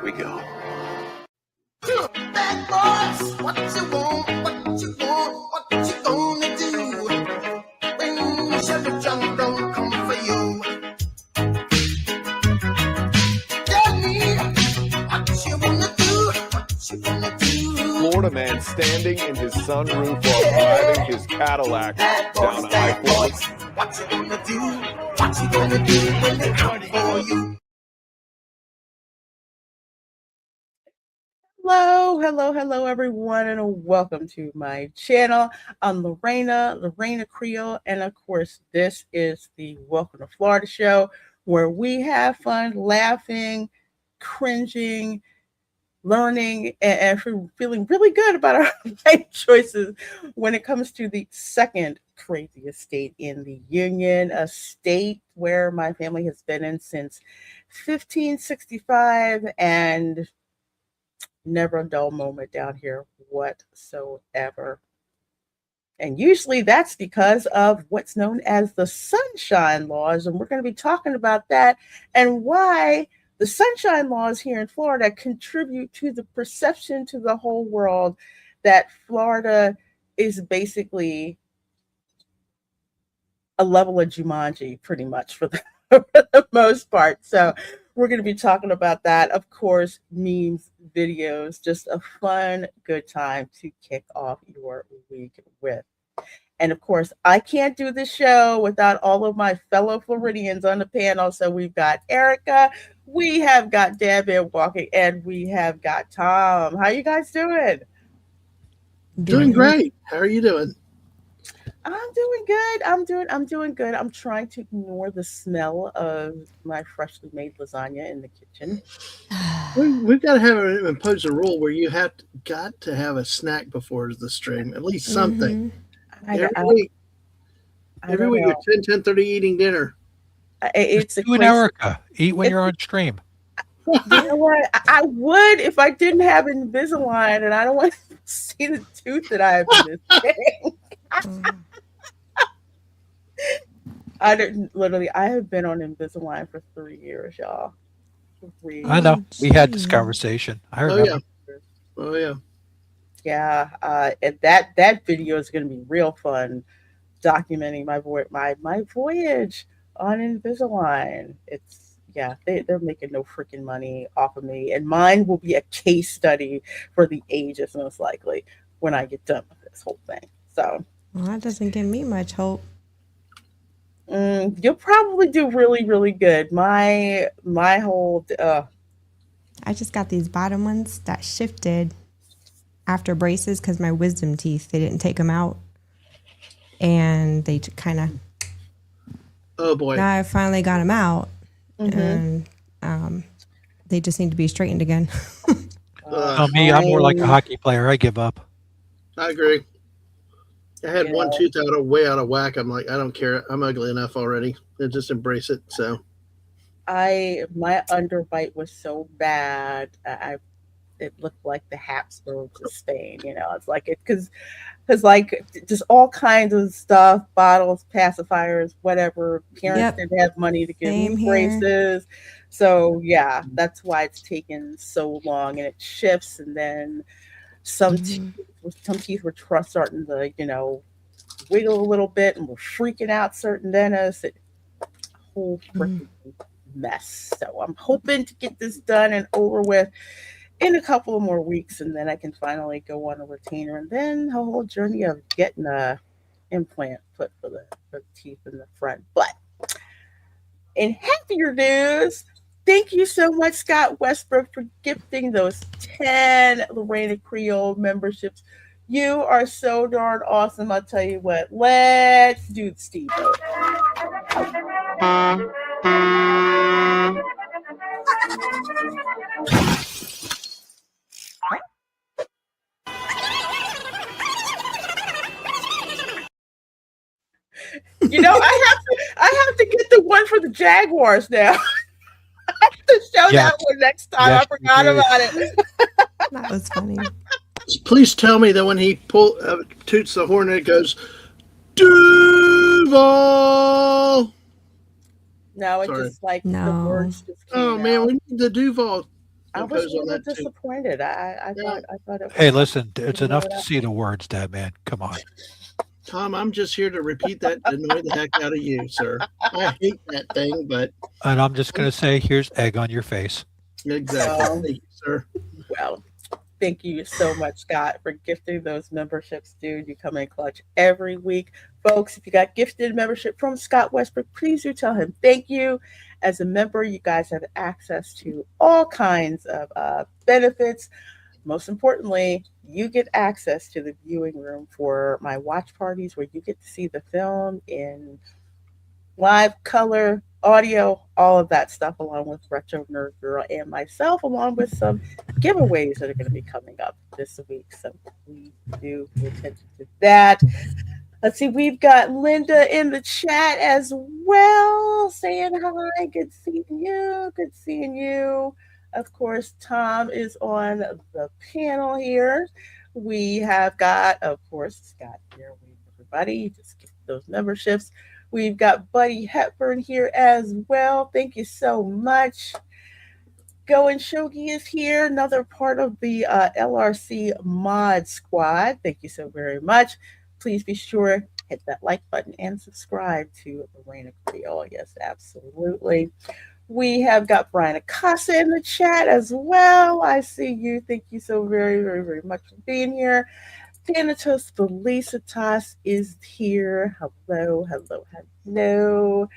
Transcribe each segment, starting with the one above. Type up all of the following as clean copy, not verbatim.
we go. Bad boys, what you want, what you want, what you gonna do when Chevy John don't come for you? Tell me what you wanna do, what you gonna do. Florida man standing in his sunroof while driving his Cadillac down I-40. What you gonna do, what you gonna do when they come for you? Hello, everyone, and welcome to my channel. I'm Reina Creole, and of course, this is the Welcome to Florida show, where we have fun, laughing, cringing, learning, and feeling really good about our life choices when it comes to the second craziest state in the union, a state where my family has been in since 1565, and never a dull moment down here whatsoever. And usually that's because of what's known as the sunshine laws. And we're going to be talking about that and why the sunshine laws here in Florida contribute to the perception to the whole world that Florida is basically a level of Jumanji, pretty much, for the most part. So we're going to be talking about that. Of course, memes, videos, just a fun, good time to kick off your week with. And of course, I can't do this show without all of my fellow Floridians on the panel. So we've got Erica, we have got Deb walking, and we have got Tom. How you guys doing? Doing great. How are you doing? I'm doing good. I'm doing good. I'm trying to ignore the smell of my freshly made lasagna in the kitchen. We've got to have impose a rule where you got to have a snack before the stream, at least something. Every week at 10:30 eating dinner. It's you and Erica eat when you're on stream. You know what? I would if I didn't have Invisalign, and I don't want to see the tooth that I have in this thing. I have been on Invisalign for 3 years, y'all. I know. We had this conversation. I remember. Oh yeah. Yeah. And that video is going to be real fun, documenting my voyage on Invisalign. They're making no freaking money off of me, and mine will be a case study for the ages, most likely, when I get done with this whole thing. So. Well, that doesn't give me much hope. You'll probably do really, really good. My whole I just got these bottom ones that shifted after braces because my wisdom teeth, they didn't take them out, and they kind of. Oh boy! Now I finally got them out, and they just need to be straightened again. Me, I'm more like a hockey player. I give up. I agree. I had one tooth way out of whack. I'm like, I don't care. I'm ugly enough already. I just embrace it. So, my underbite was so bad. It looked like the Habsburgs of Spain. You know, it's like because like just all kinds of stuff, bottles, pacifiers, whatever. Parents didn't have money to give me braces. So yeah, that's why it's taken so long, and it shifts, and then some teeth were starting to, wiggle a little bit, and we're freaking out certain dentists. A whole freaking mess. So I'm hoping to get this done and over with in a couple of more weeks, and then I can finally go on a retainer, and then a whole journey of getting a implant put for the teeth in the front. But in happier news, thank you so much, Scott Westbrook, for gifting those 10 Reina Creole memberships. You are so darn awesome. I'll tell you what. Let's do the steamboat. I have to get the one for the Jaguars now. I have to show that one next time. Yes, I forgot about it. That was funny. Please tell me that when he toots the horn, it goes, Duval. No, it's just like the words just came man, we need the Duval I was impose a on little that too. disappointed. I Yeah. thought it was Hey, listen, it's blow enough it to up. see the words, Dad, man. Come on. Tom, I'm just here to repeat that to annoy the heck out of you, sir. I hate that thing, but And I'm just going to say, here's egg on your face. exactly. Um, Thank you, sir. well, thank you so much, Scott, for gifting those memberships, dude. You come in clutch every week. Folks, if you got gifted membership from Scott Westbrook, please do tell him thank you. As a member, you guys have access to all kinds of benefits. Most importantly, you get access to the viewing room for my watch parties where you get to see the film in live color, audio, all of that stuff, along with Retro Nerd Girl and myself, along with some giveaways that are going to be coming up this week. So please do pay attention to that. Let's see, we've got Linda in the chat as well, saying hi. Good seeing you. Good seeing you. Of course, Tom is on the panel here. We have got, of course, Scott here. Everybody, just get those memberships. We've got Buddy Hepburn here as well. Thank you so much. Going Shogi is here, another part of the LRC mod squad. Thank you so very much. Please be sure hit that like button and subscribe to Reina Creole. Yes, absolutely. We have got Brian Acosta in the chat as well. I see you. Thank you so very, very, very much for being here. Thanatos Felicitas is here. Hello, hello, hello.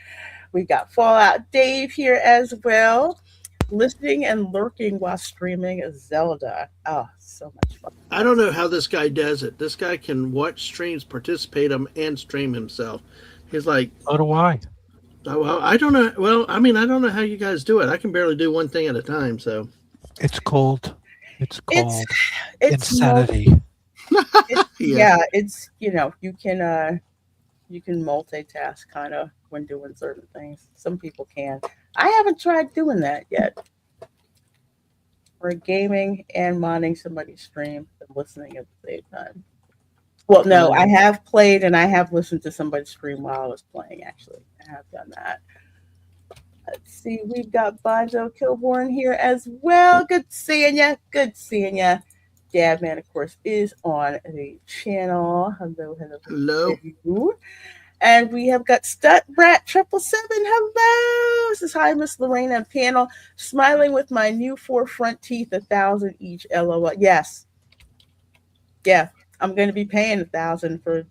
We got Fallout Dave here as well, listening and lurking while streaming Zelda. Oh, so much fun. I don't know how this guy does it. This guy can watch streams, participate them, and stream himself. He's like, So do I. oh, well, I don't know. Well, I mean, I don't know how you guys do it. I can barely do one thing at a time. So It's called It's insanity. yeah, it's you can multitask kind of when doing certain things. Some people can. I haven't tried doing that yet. Or gaming and modding somebody's stream and listening at the same time. Well, no, I have played and I have listened to somebody's stream while I was playing, actually. I have done that. Let's see, we've got Bonzo Kilborn here as well. Good seeing ya. Good seeing ya. Dabman, of course, is on the channel. Hello, hello. hello. And we have got Stut Brat 777. Hello. This is hi, Miss Lorena and panel. Smiling with my new 4 front teeth, 1,000 each. LOL. Yes. Yeah. I'm going to be paying 1,000 for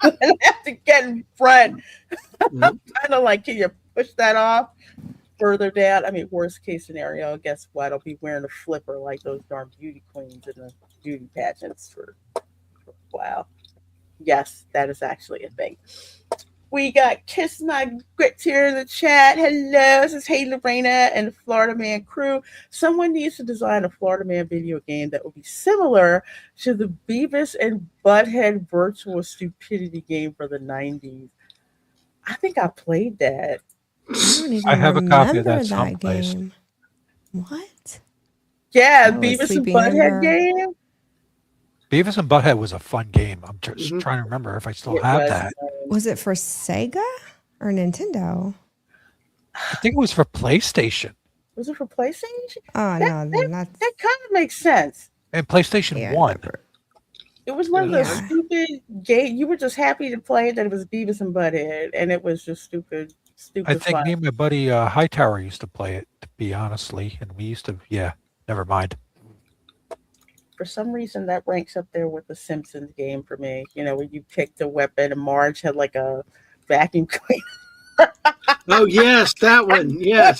I have to get in front. I'm kind of like, can you push that off further down? I mean, worst case scenario, guess what? I'll be wearing a flipper like those darn beauty queens in the beauty pageants for a while. Yes, that is actually a thing. We got Kiss My Grits here in the chat. Hello, this is Hey Lorena and the Florida Man crew. Someone needs to design a Florida Man video game that will be similar to the Beavis and Butthead virtual stupidity game for the 90s. I think I played that. I don't even I have a copy of that remember someplace. game. What? Yeah, I was Beavis and sleeping Butthead under. game. Beavis and Butthead was a fun game. I'm just trying to remember if I still It have was, that. Was it for Sega or Nintendo? I think it was for PlayStation. Was it for PlayStation? Oh, no, then that's. That kind of makes sense. And PlayStation Yeah, 1. It was one of those Yeah. stupid games. You were just happy to play that it was Beavis and Butthead, and it was just stupid I think fun. me and my buddy Hightower used to play it, to be honestly. And we used to, never mind. For some reason, that ranks up there with the Simpsons game for me. You know, when you picked a weapon and Marge had like a vacuum cleaner. Oh, yes, that one. Yes.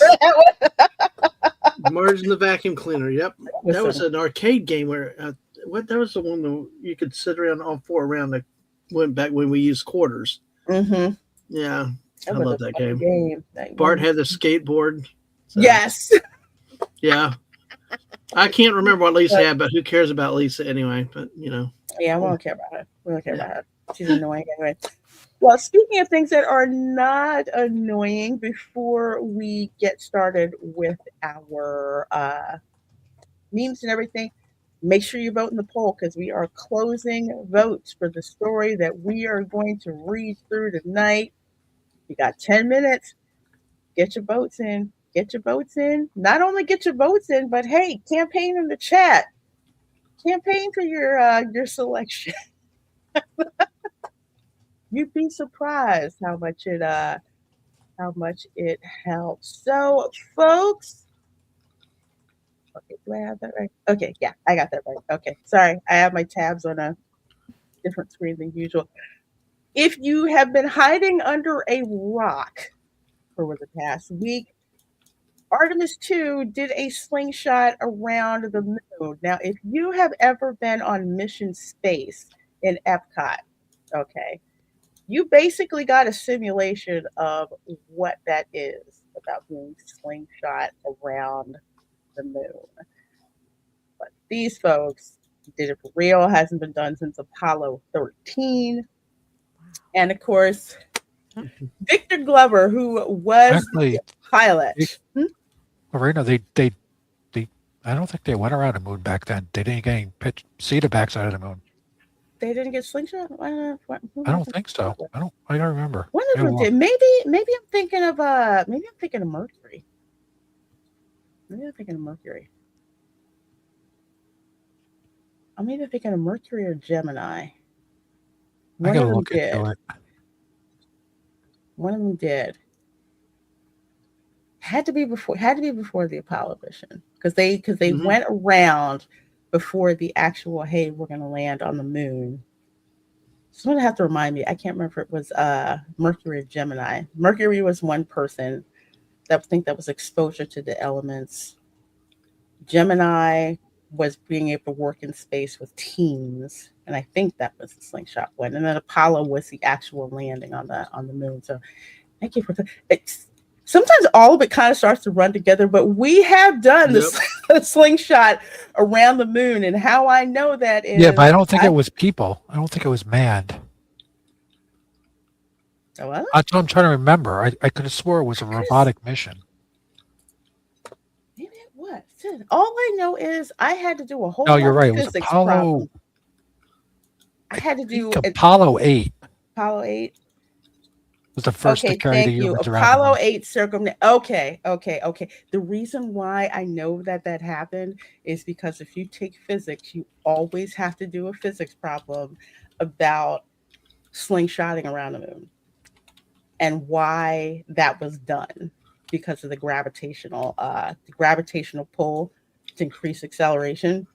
Marge and the vacuum cleaner. Yep. That was an arcade game where, that was the one that you could sit around all 4 around the went back when we used quarters. Mm-hmm. Yeah. I love that game. That Bart had the skateboard. So. Yes. Yeah. I can't remember what Lisa had, but who cares about Lisa anyway? But, Yeah, we don't care about her. We don't care about her. She's annoying anyway. Well, speaking of things that are not annoying, before we get started with our memes and everything, make sure you vote in the poll because we are closing votes for the story that we are going to read through tonight. You got 10 minutes. Get your votes in. get your votes in. Not only get your votes in, but hey, campaign in the chat. Campaign for your selection. You'd be surprised how much it helps. So, folks. Okay, do I have that right? Okay, yeah, I got that right. Okay, sorry, I have my tabs on a different screen than usual. If you have been hiding under a rock for the past week, Artemis 2 did a slingshot around the moon. Now, if you have ever been on mission space in Epcot, okay, you basically got a simulation of what that is about being slingshot around the moon. But these folks did it for real. Hasn't been done since Apollo 13. And of course, Victor Glover, who was Actually, the pilot. Reina, they I don't think they went around the moon back then. They didn't get any see the backside of the moon. They didn't get slingshot. I don't think so. I don't remember. One of them did. Maybe I'm thinking of Mercury. Maybe I'm thinking of Mercury. I'm either thinking of Mercury or Gemini. I gotta look into it. One of them did. Had to be before the Apollo mission because they went around before the actual, hey, we're going to land on the moon. Someone have to remind me. I can't remember if it was Mercury or Gemini. Mercury was one person that was exposure to the elements. Gemini was being able to work in space with teams, and I think that was the slingshot one. And then Apollo was the actual landing on the moon. So thank you for it's. Sometimes all of it kind of starts to run together, but we have done the slingshot around the moon, and how I know that is... Yeah, but I don't think it was people. I don't think it was manned. Oh, what? That's what I'm trying to remember. I could have swore it was a robotic mission. Maybe it was. All I know is I had to do a whole No, you're right. It was Apollo... problem. I had to do... Apollo 8. Apollo 8? Was the first to carry the humans around. Apollo 8 Okay. The reason why I know that happened is because if you take physics, you always have to do a physics problem about slingshotting around the moon and why that was done because of the gravitational pull to increase acceleration.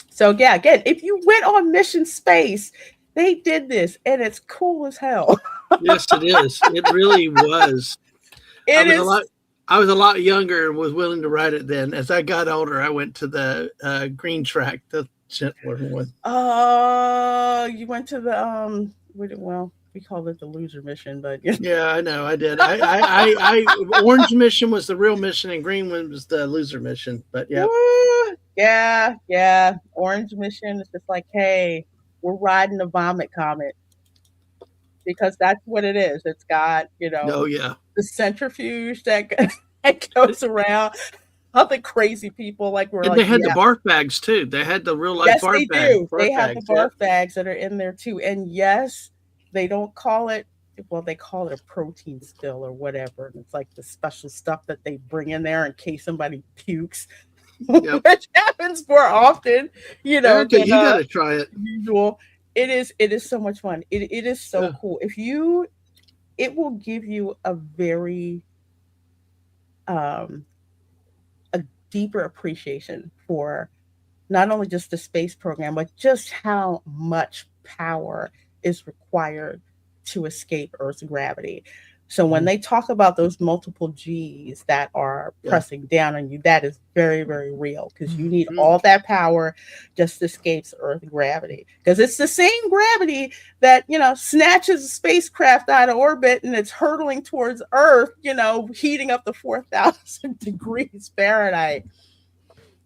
So yeah, again, if you went on mission space, they did this, and it's cool as hell. Yes, it is. It really was. I was a lot younger and was willing to ride it then. As I got older, I went to the green track, the gentler one. You went to the we called it the loser mission, but yeah, I know, I did. I orange mission was the real mission, and green one was the loser mission. But yeah, orange mission is just like, hey, we're riding a vomit comet. Because that's what it is. It's got, the centrifuge that goes around. Other crazy people and they had the barf bags too. They had the real life barf bags. They have the barf bags that are in there too. And yes, they don't call it. Well, they call it a protein spill or whatever. And it's like the special stuff that they bring in there in case somebody pukes, which happens more often. You got to try it. Usual. It is so much fun. It is so cool. It will give you a very a deeper appreciation for not only just the space program, but just how much power is required to escape Earth's gravity. So when they talk about those multiple G's that are pressing down on you, that is very, very real because you need all that power just to escape Earth's gravity. Because it's the same gravity that, snatches a spacecraft out of orbit and it's hurtling towards Earth, heating up to 4,000 degrees Fahrenheit.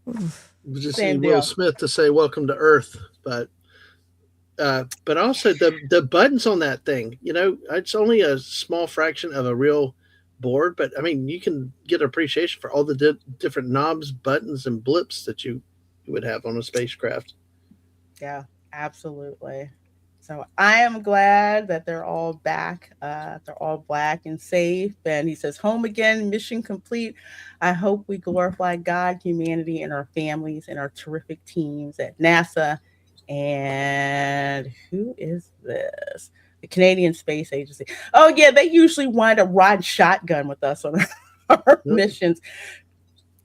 We just need Will Smith to say welcome to Earth, but also the buttons on that thing, it's only a small fraction of a real board, but I mean, you can get appreciation for all the different knobs, buttons, and blips that you would have on a spacecraft. Yeah, absolutely. So I am glad that they're all back. They're all black and safe. And he says, home again, mission complete. I hope we glorify God, humanity, and our families and our terrific teams at NASA. And who is this? The Canadian Space Agency. Oh, yeah, they usually wind up riding shotgun with us on our missions.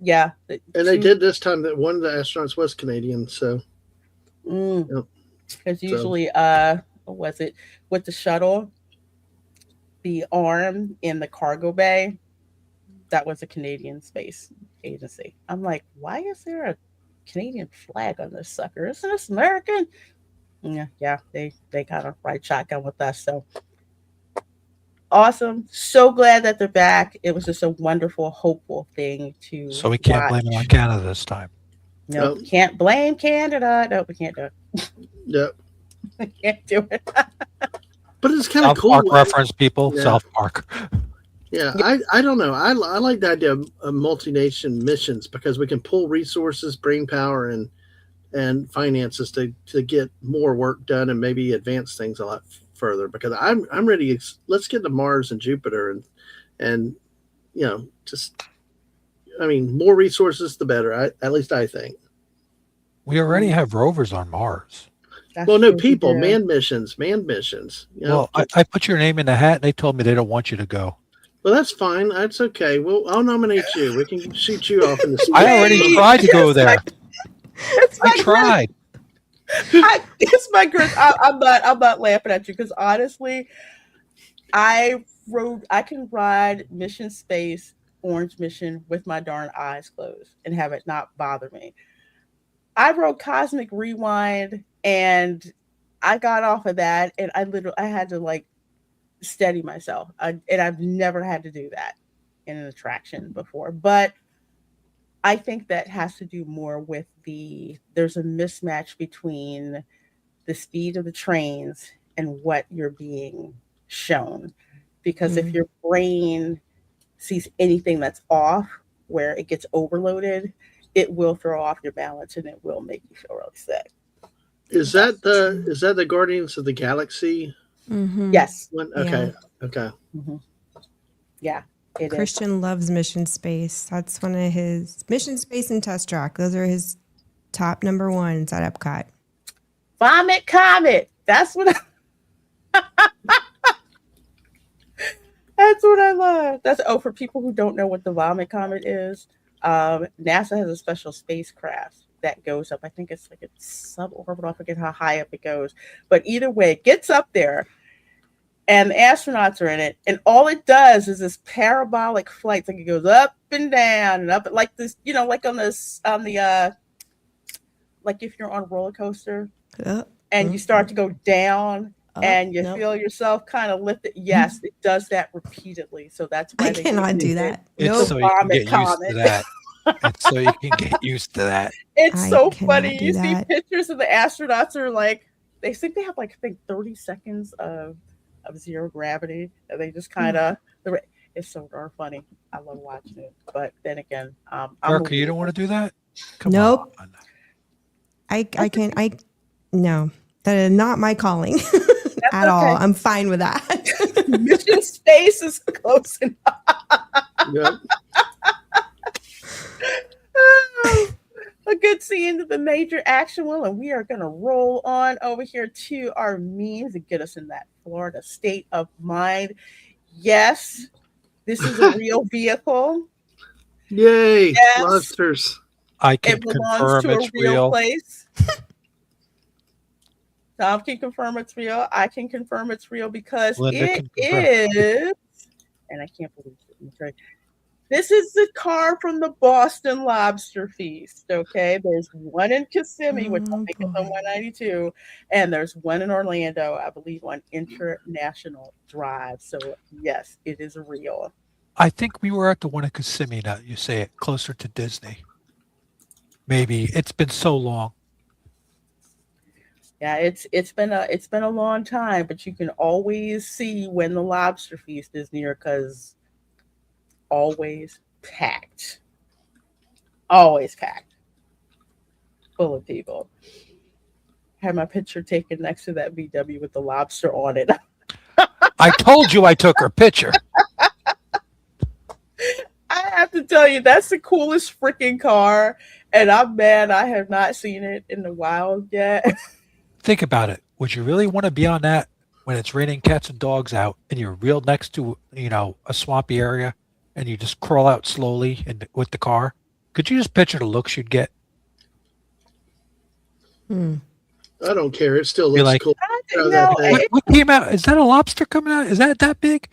Yeah. And they did this time that one of the astronauts was Canadian. So, because usually, what was it with the shuttle, the arm in the cargo bay? That was a Canadian Space Agency. I'm like, why is there a Canadian flag on this sucker? Isn't this American? Yeah, they got a ride shotgun with us. So awesome. So glad that they're back. It was just a wonderful, hopeful thing to So we can't blame it on Canada this time. Nope, can't blame Canada. Nope, we can't do it. Yep. We can't do it. But it's kind of South cool. Park reference, people. Yeah. South Park. Yeah, I don't know. I like the idea of multi-nation missions because we can pull resources, brain power, and finances to get more work done and maybe advance things a lot further. Because I'm ready. Let's get to Mars and Jupiter and just more resources the better. At least I think. We already have rovers on Mars. That's well, no, true, people, yeah. manned missions. Well, I put your name in the hat, and they told me they don't want you to go. Well, that's fine. That's okay. I'll nominate you. We can shoot you off in the space. I already tried to go there. I tried. It's my grit. I'm not laughing at you because honestly, I can ride Mission Space Orange Mission with my darn eyes closed and have it not bother me. I rode Cosmic Rewind and I got off of that and I had to like steady myself. And I've never had to do that in an attraction before. But I think that has to do more with there's a mismatch between the speed of the trains and what you're being shown. Because if your brain sees anything that's off, where it gets overloaded, it will throw off your balance and it will make you feel really sick. Is that the Guardians of the Galaxy? Mm-hmm. Yes. One? Okay. Yeah. Okay. Mm-hmm. Yeah. Christian loves Mission Space. That's one of his Mission Space and Test Track. Those are his top number ones at Epcot. Vomit Comet. That's what that's what I love. For people who don't know what the Vomit Comet is, NASA has a special spacecraft that goes up. I think it's like a suborbital. I forget how high up it goes. But either way, it gets up there and the astronauts are in it. And all it does is this parabolic flight. Like it goes up and down and up like this, like on the like if you're on a roller coaster and you start to go down and you feel yourself kind of lifted. Yes, it does that repeatedly. So that's why I cannot do that. It's so you can get used to that. It's so you can get used to that. It's so funny. You see pictures of the astronauts are like, they think they have like, I think 30 seconds of zero gravity. And they just kind of, it's so darn funny. I love watching it. But then again, Erica, you don't want to do that? Come nope. on. No, that is not my calling at all. I'm fine with that. Mission Space is close enough. Yep. A good scene of the major action wheel, and we are going to roll on over here to our memes and get us in that Florida state of mind. Yes, this is a real vehicle. Yay, yes, monsters. I can confirm it's real. Place. Tom can confirm it's real. I can confirm it's real because it is, and I can't believe it. This is the car from the Boston Lobster Feast, okay? There's one in Kissimmee, which I think is on 192, and there's one in Orlando, I believe, on International Drive. So, yes, it is real. I think we were at the one in Kissimmee, now you say it, closer to Disney. Maybe. It's been so long. Yeah, it's been a long time, but you can always see when the Lobster Feast is near because always packed, full of people. had my picture taken next to that VW with the lobster on it. I told you I took her picture. I have to tell you, that's the coolest freaking car, and I'm mad I have not seen it in the wild yet. Think about it. Would you really want to be on that when it's raining cats and dogs out and you're real next to, a swampy area and you just crawl out slowly with the car? Could you just picture the looks you'd get? I don't care. It still You're looks like, cool. What came out? Is that a lobster coming out? Is that big?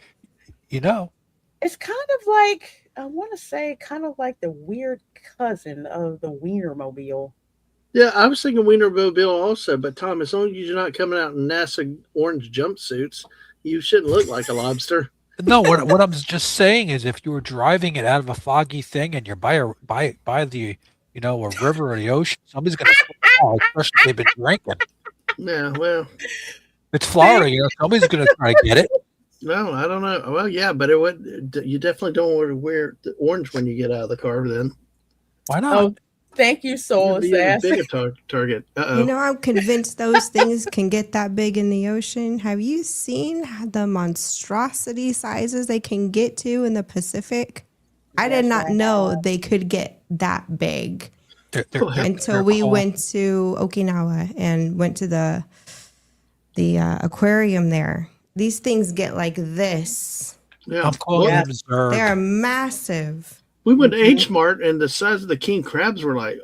It's kind of like, I want to say, kind of like the weird cousin of the Wienermobile. Yeah, I was thinking Wienermobile also, but Tom, as long as you're not coming out in NASA orange jumpsuits, you shouldn't look like a lobster. No, what I'm just saying is, if you were driving it out of a foggy thing and you're by the a river or the ocean, somebody's gonna fall, especially if they've been drinking. Yeah, well, it's Florida, somebody's gonna try to get it. No, I don't know. Well, yeah, but you definitely don't want to wear the orange when you get out of the car. Then why not? Oh, thank you, Soul Assassin. Target. I'm convinced those things can get that big in the ocean. Have you seen the monstrosity sizes they can get to in the Pacific? I did not know they could get that big until we went to Okinawa and went to the aquarium there. These things get like this. Yeah, I'm calling them Verge. They are massive. We went to H Mart and the size of the king crabs were like,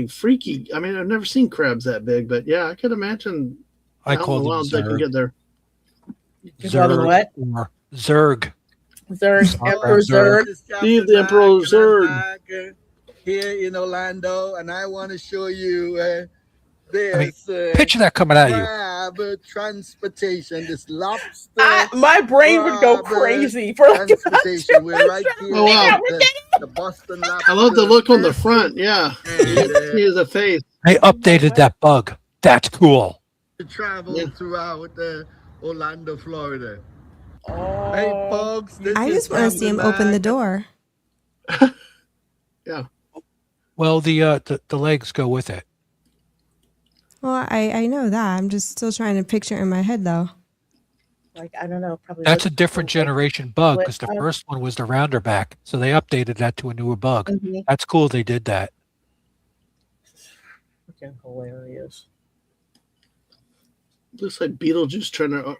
freaky. I mean, I've never seen crabs that big, but yeah, I could imagine. I call them Zerg. They can get there. Zerg what? Or Zerg. Zerg. Emperor Zerg. Steve the Emperor Zerg. Here in Orlando, and I want to show you this picture that coming at you. crab transportation. This lobster. My brain would go crazy for transportation. We're right here. Oh, wow. The Boston lobster. I love the look on the front. Yeah, he has a face. They updated that bug. That's cool. To travel throughout Orlando, Florida. Oh. Hey, folks. I just want to see him open the door. Yeah. Well, the legs go with it. Well, I know that. I'm just still trying to picture it in my head, though. Like, I don't know. Probably That's a different generation bug because the first one was the rounder back. So they updated that to a newer bug. Mm-hmm. That's cool they did that. Freaking hilarious. Looks like Beetlejuice trying to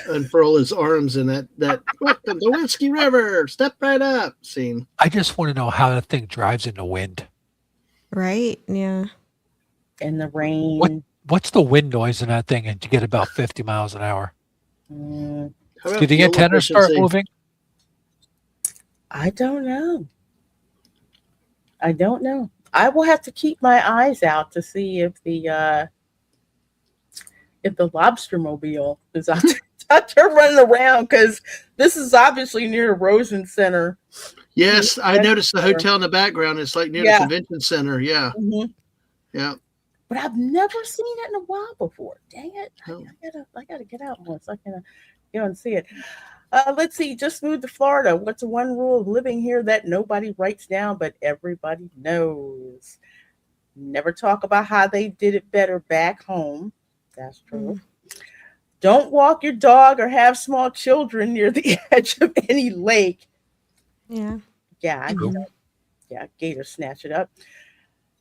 unfurl his arms in that welcome to Whiskey River, step right up scene. I just want to know how that thing drives in the wind. Right? Yeah. In the rain. What's the wind noise in that thing and to get about 50 miles an hour? Mm, Did the antennas start moving? I don't know. I will have to keep my eyes out to see if the lobster mobile is out there running around, because this is obviously near the Rosen Center. Yes, I noticed the hotel in the background. It's like near the convention center. Yeah. Mm-hmm. Yeah. But I've never seen it in a while before. Dang it. Oh. I gotta get out more so I can go and see it. Let's see. Just moved to Florida. What's one rule of living here that nobody writes down but everybody knows? Never talk about how they did it better back home. That's true. Don't walk your dog or have small children near the edge of any lake. Yeah. Yeah, I know. Yeah, gators snatch it up.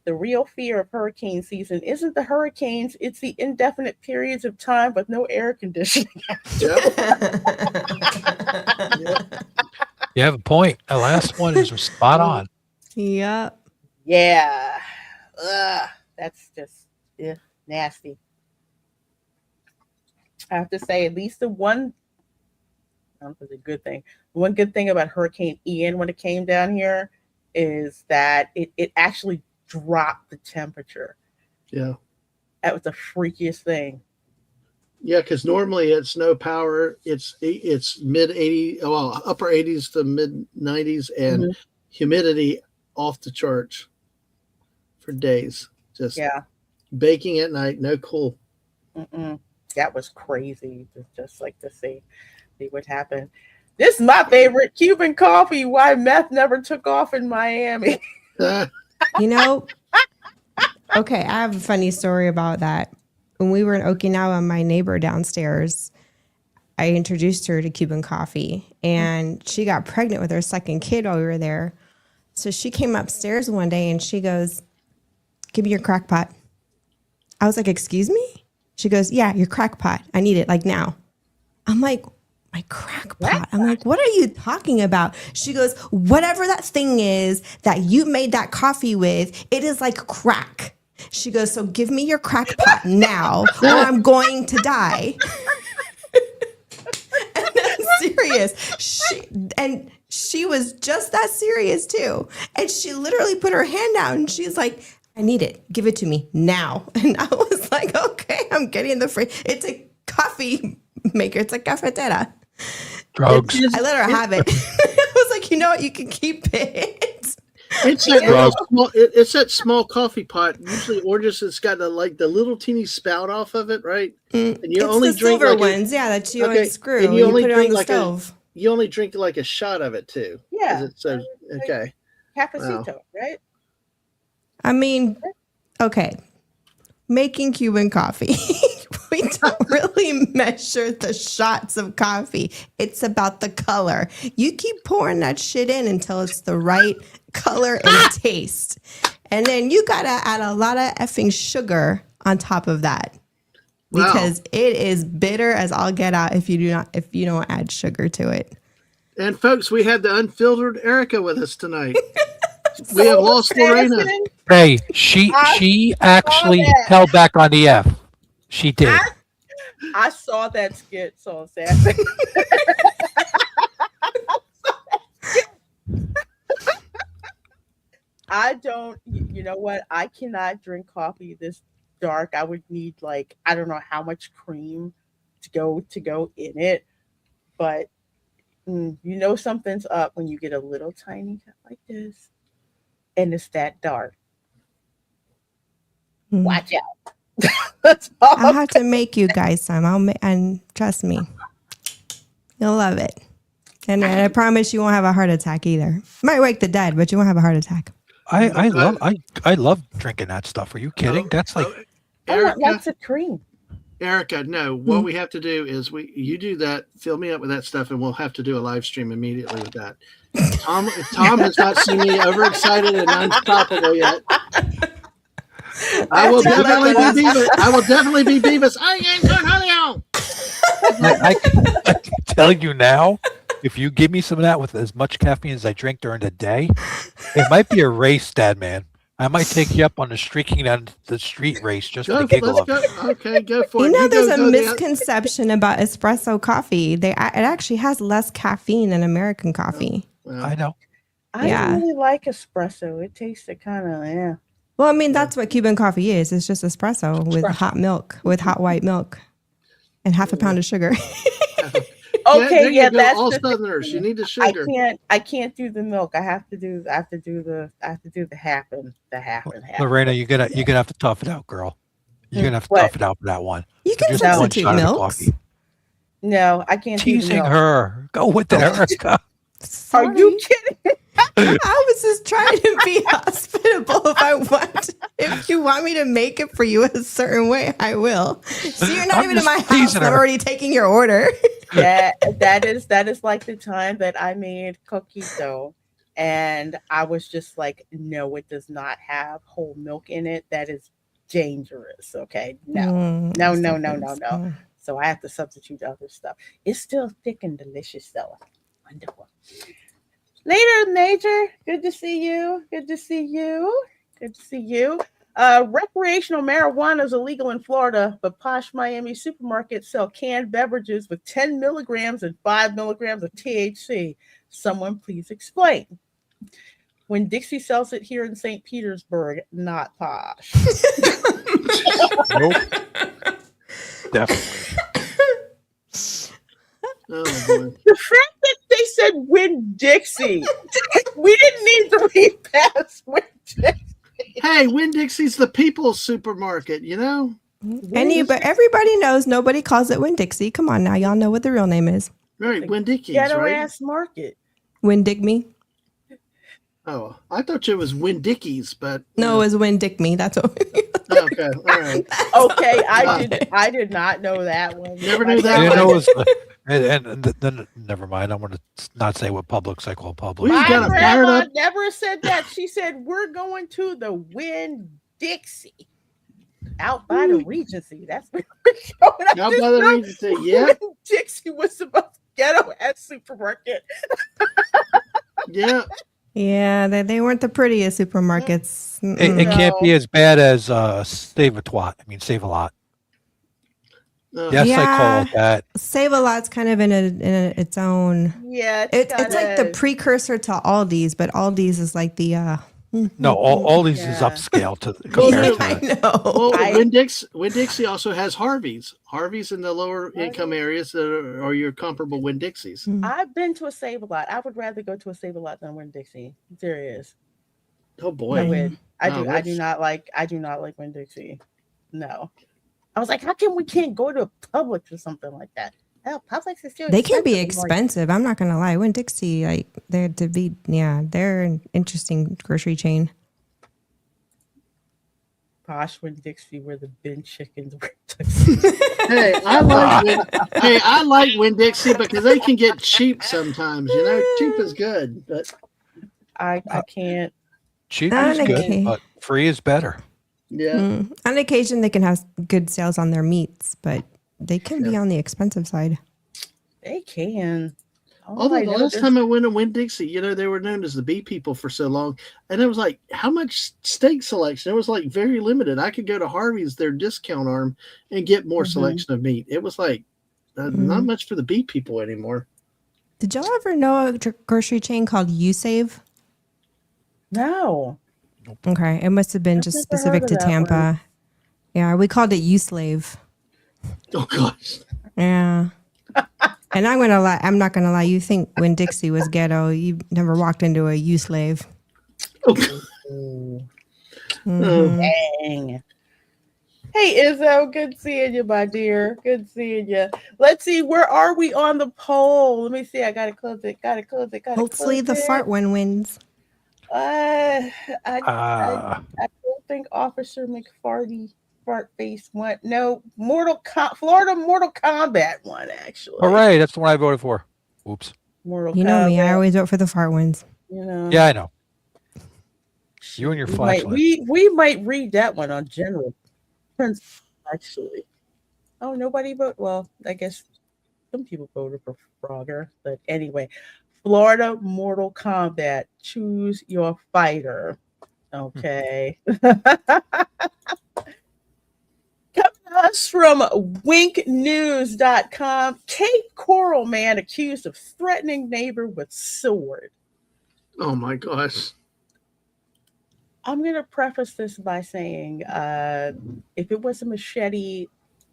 The real fear of hurricane season isn't the hurricanes, it's the indefinite periods of time with no air conditioning. You have a point. The last one is spot on. Yep. Yeah. That's just nasty. I have to say, at least the one, I don't know if it's a good thing. One good thing about Hurricane Ian when it came down here is that it actually dropped the temperature. Yeah. That was the freakiest thing. Yeah, because normally it's no power. It's mid 80s, well, upper 80s to mid 90s, and humidity off the charts for days. Just baking at night, no cool. That was crazy. Just like to see what happened. This is my favorite, Cuban coffee. Why meth never took off in Miami. Okay, I have a funny story about that. when we were in Okinawa, my neighbor downstairs, I introduced her to Cuban coffee, and she got pregnant with her second kid while we were there. So she came upstairs one day and she goes, "Give me your crack pot." I was like, "Excuse me?" She goes, "Yeah, your crack pot. I need it like now." I'm like, "My crack pot?" I'm like, "What are you talking about?" She goes, "Whatever that thing is that you made that coffee with, it is like crack." She goes, "So give me your crack pot now or I'm going to die." And I'm serious. She was just that serious too. And she literally put her hand out and she's like, "I need it. Give it to me now." And I was like, "Okay, I'm getting the free." It's a coffee maker. It's a cafetera. Drugs. I let her have it. I was like, "You know what? You can keep it." It's it's that small coffee pot. Usually, or just it's got the little teeny spout off of it, right? And you it's only the drink silver like ones, that you okay, unscrew and you only put it on drink the like stove. you only drink like a shot of it too. Yeah. So okay. Cafecito, right? I mean, okay, making Cuban coffee. We don't really measure the shots of coffee. It's about the color. You keep pouring that shit in until it's the right color and taste. And then you got to add a lot of effing sugar on top of that. Because it is bitter as all get out if you don't add sugar to it. And folks, we had the unfiltered Erica with us tonight. We have lost Lorena. Hey, she actually held back on the F. She did. I saw that skit, so sad. I don't, you know what? I cannot drink coffee this dark. I would need I don't know how much cream to go in it, but something's up when you get a little tiny cup like this, and it's that dark. Watch out. That's all. I'll have to make you guys some. And trust me, you'll love it. And I promise you won't have a heart attack either. Might wake the dead, but you won't have a heart attack. I love drinking that stuff. Are you kidding? That's like Erica, lots of cream. Erica, no. What we have to do is you do that. Fill me up with that stuff, and we'll have to do a live stream immediately with that. Tom has not seen me overexcited and unstoppable yet. I will definitely be Beavis. I will definitely be Beavis. I ain't Cornelio. I can tell you now, if you give me some of that with as much caffeine as I drink during the day, it might be a race, Dad, man. I might take you up on the streaking on the street race just for the giggle of it. Okay, go for it. There's a misconception about espresso coffee. It actually has less caffeine than American coffee. I know. I really like espresso. It tasted kind of, Well, I mean, that's what Cuban coffee is. It's just espresso with hot milk, with hot white milk, and half a pound of sugar. Okay, that's all Southerners. You need the sugar. I can't do the milk. I have to do the half and half. Lorena, you're gonna have to tough it out, girl. You're gonna have to tough it out for that one. You can substitute milk. No, I can't. Teasing her. Go with it, Erica. Sorry. Are you kidding? I was just trying to be hospitable. If you want me to make it for you a certain way, I will. So you're not even in my house. I'm already taking your order. That is like the time that I made coquito, and I was just like, no, it does not have whole milk in it. That is dangerous. Okay, no. So I have to substitute other stuff. It's still thick and delicious, though. Wonderful. Later, Major. Good to see you. Recreational marijuana is illegal in Florida, but posh Miami supermarkets sell canned beverages with 10 milligrams and 5 milligrams of THC. Someone please explain. When Dixie sells it here in St. Petersburg, not posh. Nope. Definitely. Oh, boy. The fact that they said Winn Dixie, we didn't need to read past Winn Dixie. Hey, Winn Dixie's the people's supermarket, you know? But everybody knows nobody calls it Winn Dixie. Come on now, y'all know what the real name is. Right, Winn Dixie's, Ghetto right? ass market. Winn Dig Me. Oh, I thought it was Winn-Dickies, but No, it was Win Dick Me. That's what. okay, all right. Okay, I did not know that one. Never knew that I didn't one. know it was, and then never mind. I'm going to not say what Publix I call Publix. We My got a fired grandma up. never said that. She said we're going to the Winn-Dixie out by the Regency. That's where we're going. Out by the Regency, yeah. Winn-Dixie was the most ghetto ass supermarket. Yeah. Yeah, they weren't the prettiest supermarkets. It can't be as bad as Save a Twat. I mean, Save a Lot. Yes, I call it that. Save a Lot's kind of in its own. Yeah, it's like the precursor to Aldi's, but Aldi's is like the. No, all these is upscale to compared to. I know. Well, Winn-Dixie also has Harvey's. Harvey's in the lower income areas that are your comparable Winn-Dixies. I've been to a Save-A-Lot. I would rather go to a Save-A-Lot than Winn-Dixie. I'm serious. Oh boy, I would. I do not like Winn-Dixie. No, I was like, how come we can't go to a Publix or something like that? Hell, Publix is still. They can be expensive. expensive. I'm not gonna lie. Winn-Dixie, like they're an interesting grocery chain. Posh Winn-Dixie, where the bin chickens were. Hey, I like Winn-Dixie because they can get cheap sometimes. You know, cheap is good, but I can't. Cheap is good, but free is better. Yeah. On occasion, they can have good sales on their meats, but they can be on the expensive side. They can. Although the last time I went to Winn-Dixie, you know, they were known as the bee people for so long. And it was like, how much steak selection? It was like very limited. I could go to Harvey's, their discount arm, and get more selection of meat. It was like not much for the bee people anymore. Did y'all ever know a grocery chain called USave? No. Okay. It must have been just specific to Tampa. One. Yeah, we called it U-Slave. Oh, gosh. Yeah. And I'm not gonna lie. You think Winn-Dixie was ghetto? You never walked into a U-Slave. Dang. Hey, Izzo, good seeing you, my dear. Good seeing you. Let's see, where are we on the poll? Let me see. I gotta close it. Hopefully, the fart one wins. I don't think Officer McFarty fart face won. No, Florida Mortal Kombat won, actually. Hooray, that's the one I voted for. Oops. You know me, I always vote for the fart ones. You know. Yeah, I know. You and your flashlight. We might read that one on general principle, actually. Oh, nobody voted. Well, I guess some people voted for Frogger, but anyway. Florida Mortal Kombat. Choose your fighter. Okay. Coming to us from winknews.com. Cape Coral man accused of threatening neighbor with sword. Oh my gosh. I'm going to preface this by saying if it was a machete,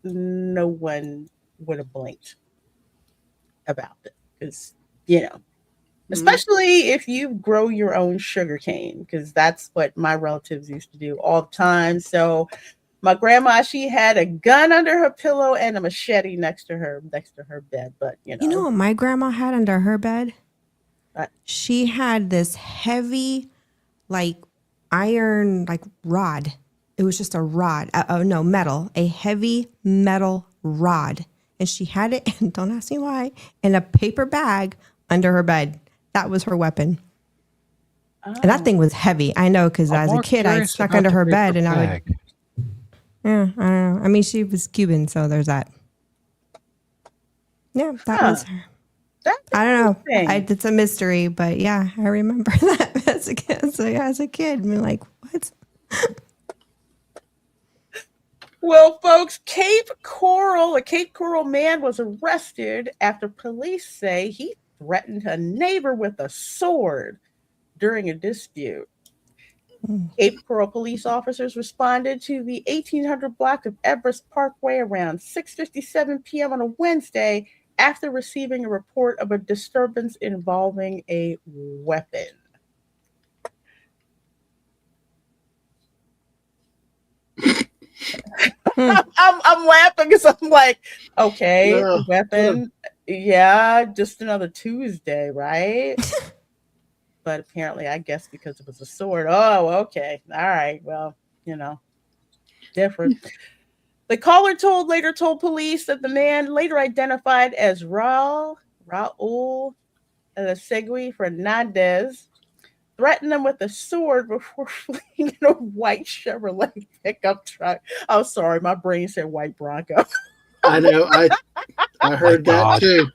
no one would have blinked about it. Because, you know, especially if you grow your own sugar cane, because that's what my relatives used to do all the time. So my grandma, she had a gun under her pillow and a machete next to her bed. But you know what my grandma had under her bed? She had this heavy, like iron, like rod. It was just a rod. Metal. A heavy metal rod, and she had it. And don't ask me why. In a paper bag under her bed. That was her weapon. Oh. And that thing was heavy. I know, because as a kid, I snuck under her bed and I would. Yeah, I don't know. I mean, she was Cuban, so there's that. Yeah, that was her. I don't know. It's a mystery, but yeah, I remember that as a kid. So as a kid, I'm like, what? Well, folks, a Cape Coral man was arrested after police say he threatened a neighbor with a sword during a dispute. Cape Coral police officers responded to the 1800 block of Everest Parkway around 6:57 p.m. on a Wednesday after receiving a report of a disturbance involving a weapon. I'm laughing because I'm like, okay, weapon. Yeah, just another Tuesday, right? but apparently, I guess because it was a sword. Oh, okay. All right. Well, different. The caller later told police that the man, later identified as Raul Segui Fernandez, threatened them with a sword before fleeing in a white Chevrolet pickup truck. Oh, sorry, my brain said white Bronco. I know. I heard that too.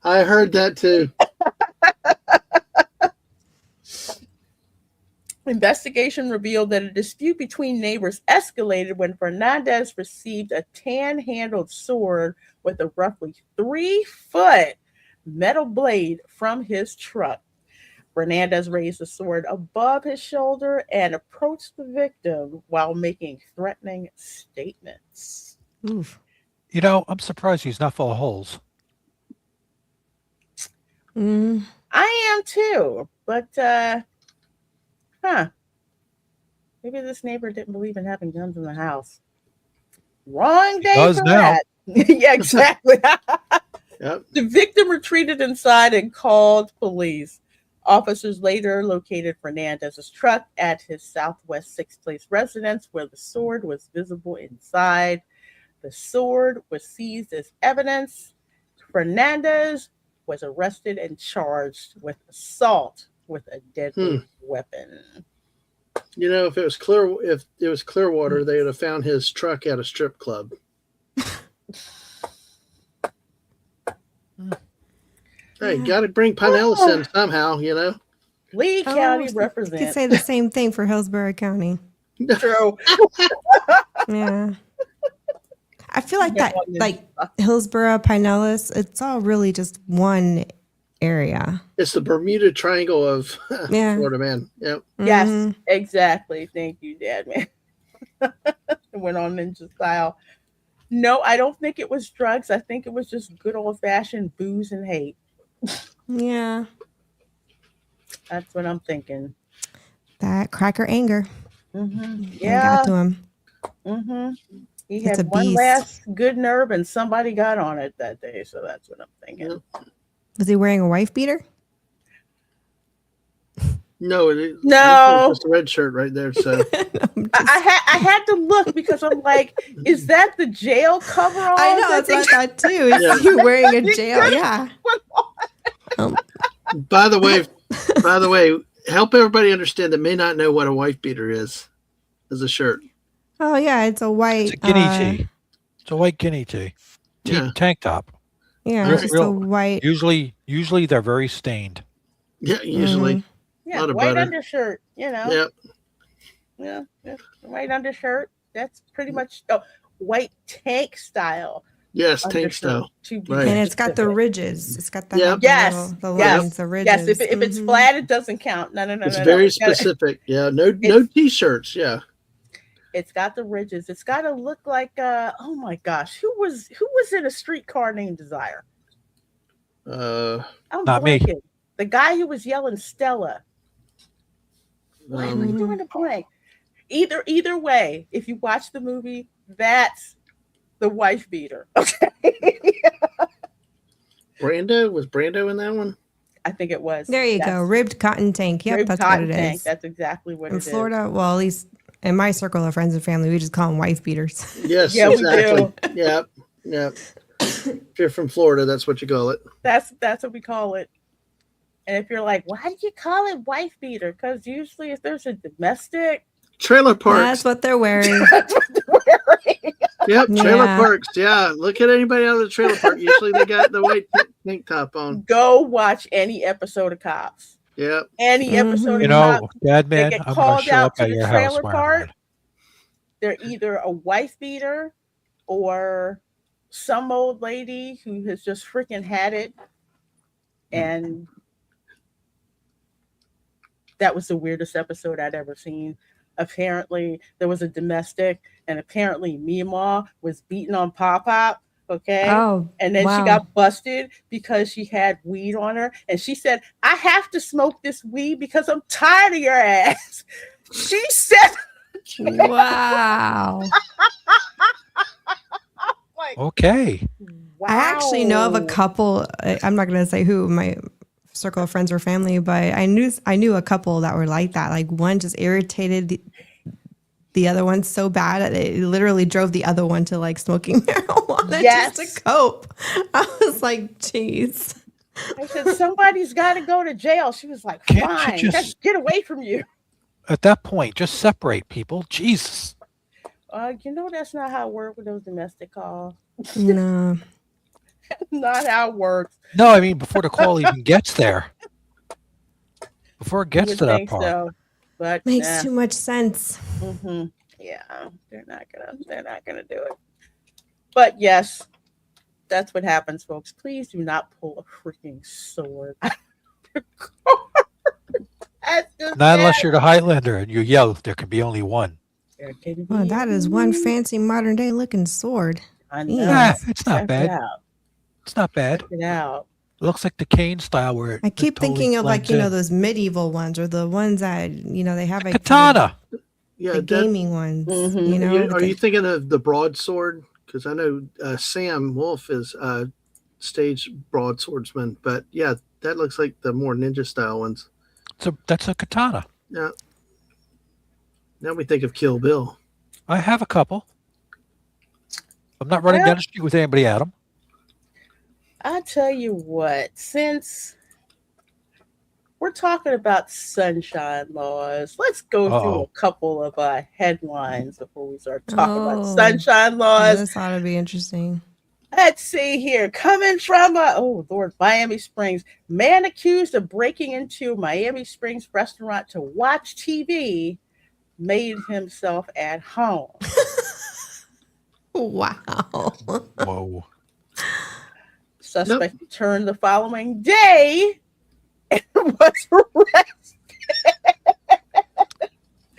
I heard that too. Investigation revealed that a dispute between neighbors escalated when Fernandez received a tan-handled sword with a roughly 3-foot metal blade from his truck. Fernandez raised the sword above his shoulder and approached the victim while making threatening statements. Oof. I'm surprised he's not full of holes. I am too, but maybe this neighbor didn't believe in having guns in the house. Wrong day for now. that. Yeah, exactly. Yep. The victim retreated inside and called police. Officers later located Fernandez's truck at his Southwest 6th Place residence where the sword was visible inside. The sword was seized as evidence. Fernandez was arrested and charged with assault with a deadly weapon. If it was Clearwater, they would have found his truck at a strip club. Hey, got to bring Pinellas in somehow, Lee County You represents. could say the same thing for Hillsborough County. True. Yeah. I feel like that, like Hillsborough, Pinellas, it's all really just one area. It's the Bermuda Triangle of Florida, man. Yep. Yes, exactly. Thank you, Dad, man. Went on ninja style. No, I don't think it was drugs. I think it was just good old-fashioned booze and hate. Yeah. That's what I'm thinking. That cracker anger. Yeah. Got to him. He It's had a one beast. last good nerve and somebody got on it that day. So that's what I'm thinking. Was he wearing a wife beater? No, it's just a red shirt right there. So I had to look because I'm like, is that the jail coverall? I know, that's what I thought too. Is he wearing a jail? Yeah. By the way, help everybody understand that may not know what a wife beater is as a shirt. Oh yeah, it's a white. It's a guinea tee. It's a white guiney tee. Tank top. Yeah, it's just a white. Usually they're very stained. Yeah, usually. Yeah, white undershirt. Yep. Yeah, white undershirt. That's pretty much white tank style. Yes, tank style. Right. And it's got the ridges. It's got the the lines, the ridges. Yes, if it's flat, it doesn't count. No. It's very specific. Yeah, no t-shirts. Yeah. It's got the ridges. It's got to look like oh my gosh, who was in A Streetcar Named Desire? Not me. The guy who was yelling Stella. Why am I doing a blank? Either way, if you watch the movie, that's the wife beater. Okay. Brando? Was Brando in that one? I think it was. There you go. Ribbed cotton tank. Yep, that's what it is. That's exactly what it is. In Florida, well, at least in my circle of friends and family, we just call them wife beaters. Yes, yeah, exactly. We do. Yep. If you're from Florida, that's what you call it. That's what we call it. And if you're like, why do you call it wife beater? Because usually if there's a domestic trailer parks. That's what they're wearing. Yep, trailer parks. Yeah, look at anybody out of the trailer park. Usually they got the white tank top on. Go watch any episode of Cops. Yep. Any episode of Cops. Dad, man, they get I'm called show out up to at the your trailer house park. They're either a wife beater or some old lady who has just freaking had it. And that was the weirdest episode I'd ever seen. Apparently, there was a domestic, and apparently Mima was beating on Pop. Okay. Oh, and then she got busted because she had weed on her. And she said, I have to smoke this weed because I'm tired of your ass. She said, wow. Okay. Wow. I actually know of a couple. I'm not going to say who. My circle of friends or family, but I knew a couple that were like that. Like one just irritated the other one so bad that it literally drove the other one to like smoking marijuana just to cope. I was like, geez. I said, somebody's got to go to jail. She was like, Can't you fine, just get away from you. At that point, just separate people. Jesus. That's not how it works with those domestic calls. No. Not how it works. No, I mean before the call even gets there. Before it gets to that part. So, but makes too much sense. Mm-hmm. Yeah, they're not gonna do it. But yes, that's what happens, folks. Please do not pull a freaking sword. Not unless you're the Highlander and you yell, there can be only one. Well, that is one fancy modern day looking sword. I know. It's not bad. It's not bad. Check it out. It looks like the cane style where I keep totally thinking of like, blends in. those medieval ones or the ones that, they have like katana. The gaming ones. Mm-hmm. Are you thinking of the broadsword? Because I know Sam Wolf is a stage broadswordsman, but yeah, that looks like the more ninja style ones. So that's a katana. Yeah. Now we think of Kill Bill. I have a couple. I'm not running down the street with anybody at them. I tell you what, since we're talking about sunshine laws, let's go through a couple of headlines before we start talking about sunshine laws. This ought to be interesting. Let's see here. Coming from Miami Springs. Man accused of breaking into Miami Springs restaurant to watch TV made himself at home. Wow. Whoa. Suspect returned the following day and was arrested.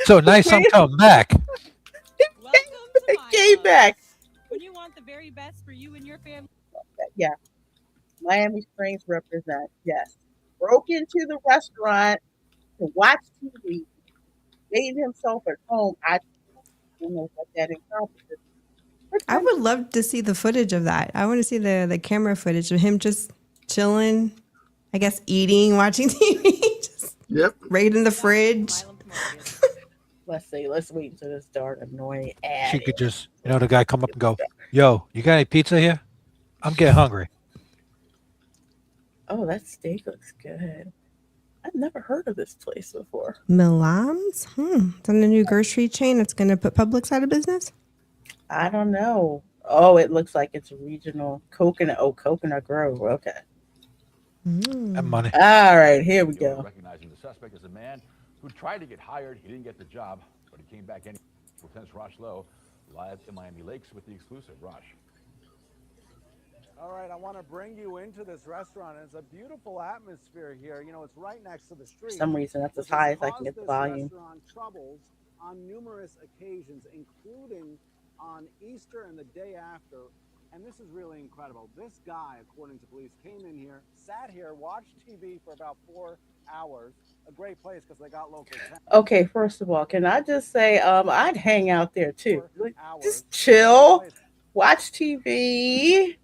So nice, I'm coming back. Welcome to came back. When you want the very best for you and your family. Yeah. Miami Springs represent. Yes. Broke into the restaurant to watch TV. Made himself at home. I don't know what that encompasses. I would love to see the footage of that. I want to see the camera footage of him just chilling, I guess eating, watching TV, just right in the fridge. Let's see. Let's wait until this dark, annoying ad. She could just, the guy come up and go, yo, you got any pizza here? I'm getting hungry. Oh, that steak looks good. I've never heard of this place before. Milam's? It's on a new grocery chain that's going to put Publix out of business? I don't know. Oh, it looks like it's regional coconut. Oh, Coconut Grove. Okay. And money. All right, here we go. Recognizing the suspect as a man who tried to get hired. He didn't get the job, but he came back anyway. Lieutenant Rosh Lowe, live in Miami Lakes with the exclusive. Rosh. All right, I want to bring you into this restaurant. It's a beautiful atmosphere here. It's right next to the street. For some reason, that's as high as I can get the volume. Restaurant troubles on numerous occasions, including on Easter and the day after. And this is really incredible. This guy, according to police, came in here, sat here, watched TV for about 4 hours. A great place because they got local. Okay, first of all, can I just say I'd hang out there too. Just chill, watch TV.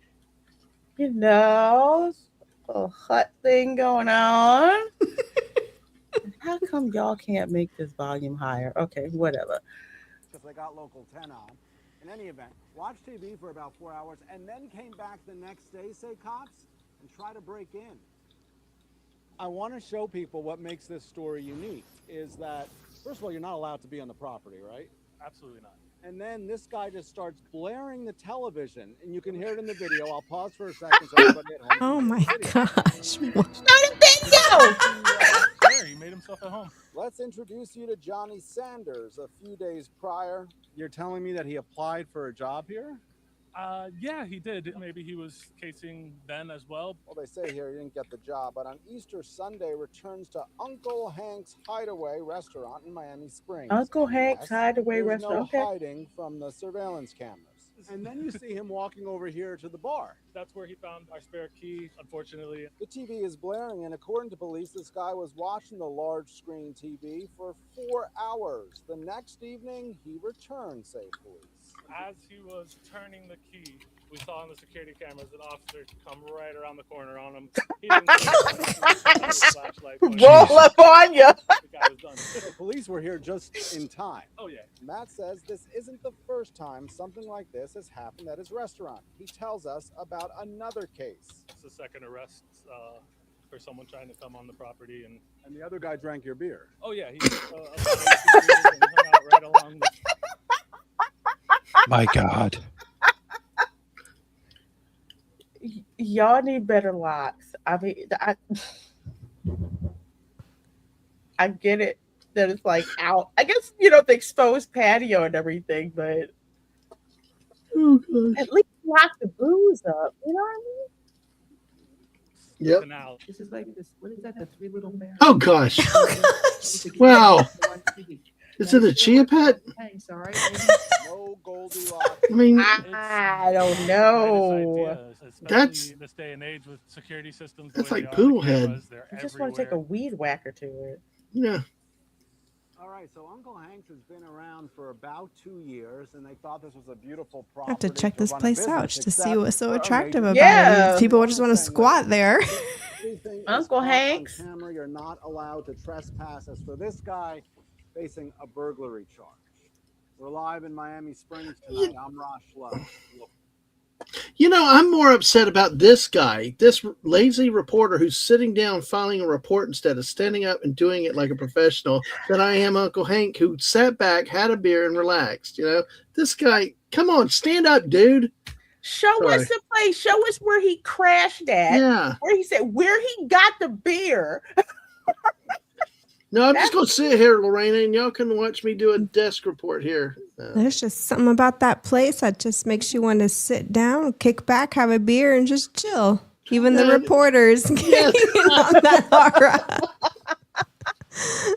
A hot thing going on. How come y'all can't make this volume higher? Okay, whatever. Because they got local 10 on. In any event, watched TV for about 4 hours and then came back the next day, say cops, and try to break in. I want to show people what makes this story unique is that, first of all, you're not allowed to be on the property, right? Absolutely not. And then this guy just starts blaring the television, and you can hear it in the video. I'll pause for a second so everybody at home. Oh my gosh. Not a video! He made himself at home. Let's introduce you to Johnny Sanders. A few days prior, you're telling me that he applied for a job here? Yeah, he did. Maybe he was casing then as well. Well, they say here he didn't get the job, but on Easter Sunday returns to Uncle Hank's Hideaway Restaurant in Miami Springs. Uncle Hank's Hideaway There's Restaurant. No okay. hiding from the surveillance cameras. And then you see him walking over here to the bar. That's where he found our spare key, unfortunately. The TV is blaring, and according to police, this guy was watching the large screen TV for 4 hours. The next evening, he returned, say police. As he was turning the key, we saw on the security cameras an officer come right around the corner on him. He didn't flashlight, roll up on you. The guy was done. The police were here just in time. Oh, yeah. Matt says this isn't the first time something like this has happened at his restaurant. He tells us about another case. It's the second arrest for someone trying to come on the property. And the other guy drank your beer. Oh, yeah. He about 18 years and hung out right along the... My God. Y'all need better locks. I mean, I get it that it's like out. I guess, the exposed patio and everything, but at least lock the booze up. You know what I mean? Yep. This is like this. What is that? The Three Little Bears. Oh gosh. Wow. Is it a chia pet? Thanks, all right. No Goldilocks. I mean, I don't know. That's in this day and age with security systems. That's like poodle head. You just want to take a weed whacker to it. Yeah. All right, so Uncle Hank's has been around for about 2 years, and they thought this was a beautiful I property. have to check this run a place out business, just to see except what's so for a attractive major- about Yeah. it. People just want to squat there. Everything is Uncle caught on Hank's. camera. You're not allowed to trespass. As for this guy, facing a burglary charge. We're live in Miami Springs tonight. I'm Rosh Lowe. I'm more upset about this guy, this lazy reporter who's sitting down filing a report instead of standing up and doing it like a professional than I am Uncle Hank, who sat back, had a beer, and relaxed. This guy, come on, stand up, dude. Show us the place. Show us where he crashed at. Yeah. Where he said, where he got the beer. No, I'm just going to sit here, Lorena, and y'all can watch me do a desk report here. There's just something about that place that just makes you want to sit down, kick back, have a beer, and just chill. Even the reporters getting on that aura.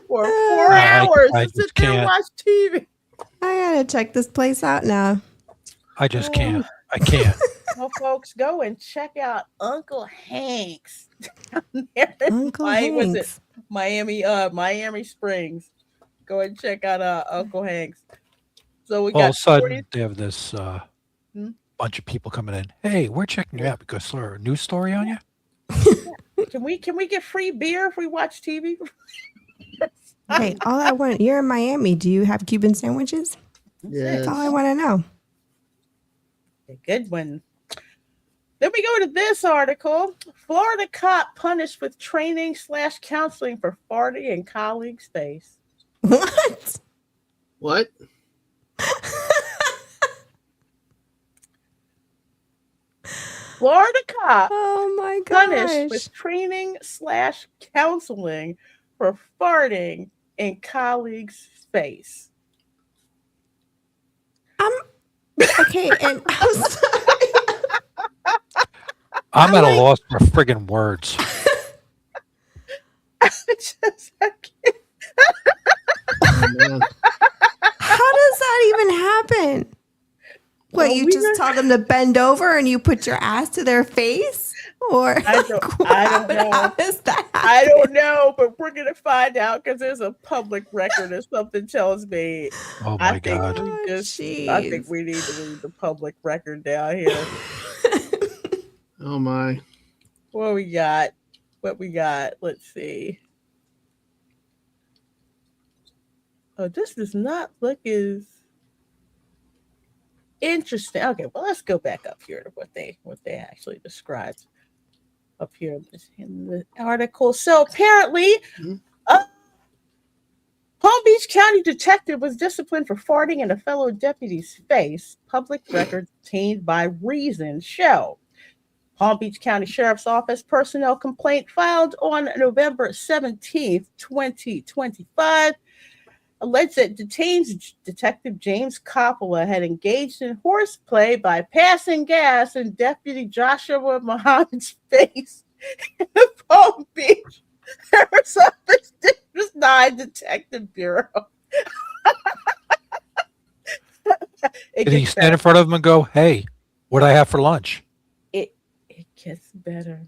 For 4 hours I to sit just there and can't. watch TV. I gotta check this place out now. I just can't. I can't. Well, folks, go and check out Uncle Hank's. Down there in Uncle Was it Hank's. Miami Springs. Go and check out Uncle Hank's. So we All of got a sudden, 40 they have this Hmm? bunch of people coming in. Hey, we're checking you out because there's a news story on you. Can we get free beer if we watch TV? Hey, all I want, you're in Miami. Do you have Cuban sandwiches? Yes. That's all I want to know. A good one. Then we go to this article. Florida cop punished with training/counseling for farting in colleague space. What? What? Florida cop Oh my punished gosh. with training/counseling for farting in colleague's face. Okay, and I'm sorry. I'm at a loss for friggin' words. I can't. Oh, man. How does that even happen? What, Well, you we just were- tell them to bend over and you put your ass to their face? Or I don't know. how does that happen? I don't know, but we're gonna find out because there's a public record or something tells me. Oh I my think God. we Oh, just. I jeez. think we need to read the public record down here. Oh, my. What we got? Let's see. Oh, this does not look as interesting. Okay, well, let's go back up here to what they actually described up here in the article. So apparently, Mhm. Palm Beach County detective was disciplined for farting in a fellow deputy's face. Public records obtained by Reason show. Palm Beach County Sheriff's Office personnel complaint filed on November 17th, 2025, alleged that detained Detective James Coppola had engaged in horseplay by passing gas in Deputy Joshua Muhammad's face in the Palm Beach Sheriff's Office District 9 Detective Bureau. Did he stand in front of him and go, "Hey, what do I have for lunch?" It gets better.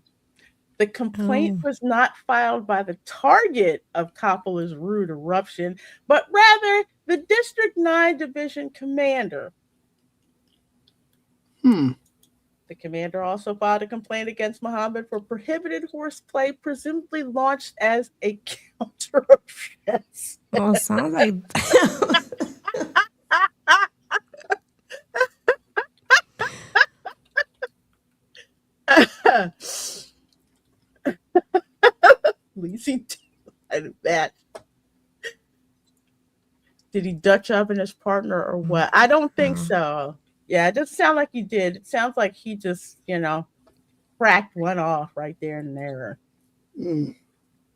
The complaint was not filed by the target of Coppola's rude eruption, but rather the District 9 Division commander. The commander also filed a complaint against Muhammad for prohibited horseplay, presumably launched as a counter offense. Well, it sounds like Leasing and that. Did he Dutch oven his partner or what? I don't think so. Yeah, it doesn't sound like he did. It sounds like he just, cracked one off right there and there.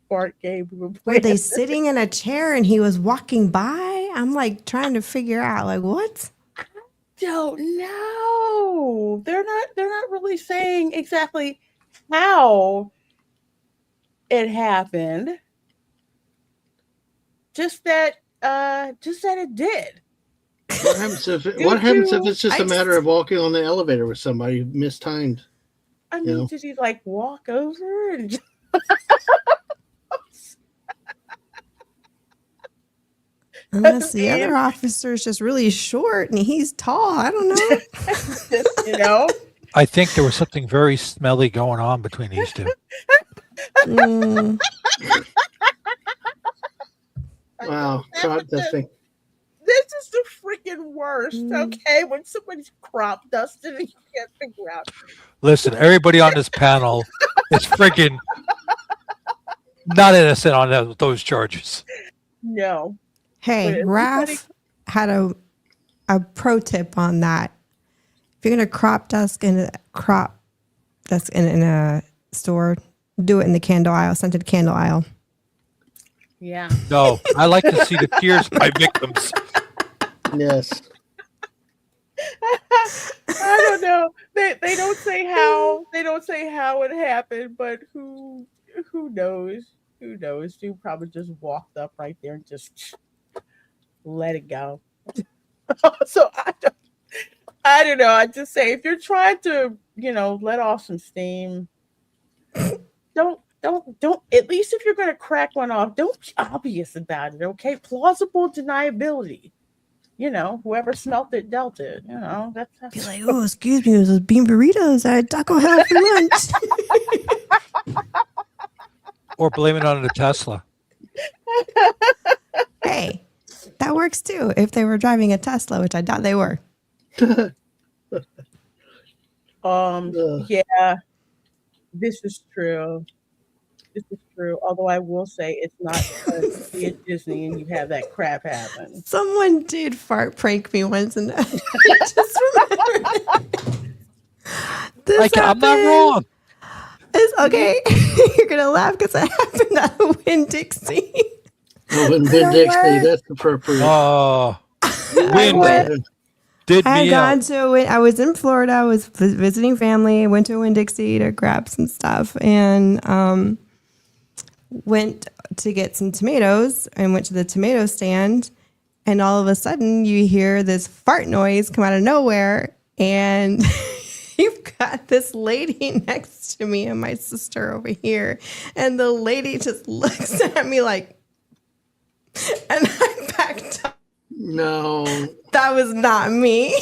Bart Gabriel. Were they sitting in a chair and he was walking by? I'm like trying to figure out, like, what? Don't know. They're not really saying exactly how it happened. Just that it did. What happens if it's just a matter of walking on the elevator with somebody who mistimed? I mean, did he like walk over and Unless the other officer's just really short and he's tall. I don't know. I think there was something very smelly going on between these two. Wow, crop dusting. This is the freaking worst, okay? When somebody's crop dusted and you can't figure out. Listen, everybody on this panel is freaking not innocent on those charges. No. Hey, Raph had a pro tip on that. If you're gonna crop dust in a store, do it in the candle aisle, scented candle aisle. Yeah. No, I like to see the tears of my victims. Yes. I don't know. They don't say how. They don't say how it happened, but who knows? Who knows? Dude probably just walked up right there and just let it go. So I don't know. I just say if you're trying to, let off some steam, don't at least if you're gonna crack one off, don't be obvious about it, okay? Plausible deniability. Whoever smelt it dealt it. That's be like, oh, excuse me, it was bean burritos at Taco Hell for lunch. Or blame it on the Tesla. Hey, that works too. If they were driving a Tesla, which I doubt they were. Yeah, this is true. Although I will say it's not because you at Disney and you have that crap happen. Someone did fart prank me once, and I just remembered. I'm not wrong. It's okay. You're gonna laugh because it happened at a Winn-Dixie. Winn-Dixie, that's appropriate. Oh, did I me gone out. to I was in Florida. I was visiting family. Went to Winn-Dixie to grab some stuff, and went to get some tomatoes and went to the tomato stand, and all of a sudden you hear this fart noise come out of nowhere, and you've got this lady next to me and my sister over here, and the lady just looks at me like, and I backed up. No, that was not me.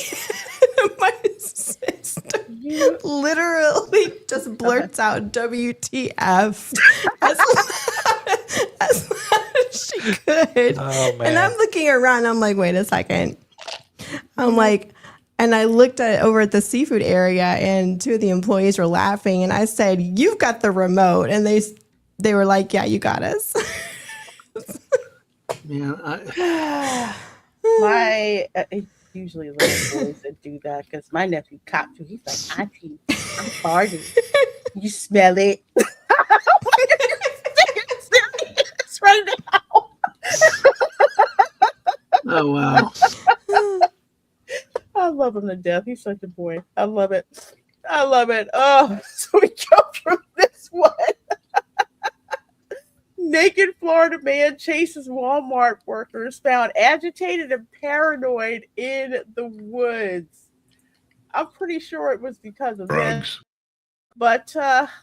My sister literally just blurts out WTF as loud as she could. Oh, man. And I'm looking around. I'm like, wait a second. I'm like, and I looked over at the seafood area, and two of the employees were laughing. And I said, "You've got the remote." And they were like, "Yeah, you got us." Yeah, It's usually little boys that do that because my nephew copped too. He's like, Auntie, I'm farting. You smell it? It's right now. Oh wow. I love him to death. He's such a boy. I love it. Oh, so we go from this one. Naked Florida man chases Walmart workers found agitated and paranoid in the woods. I'm pretty sure it was because of Drugs. But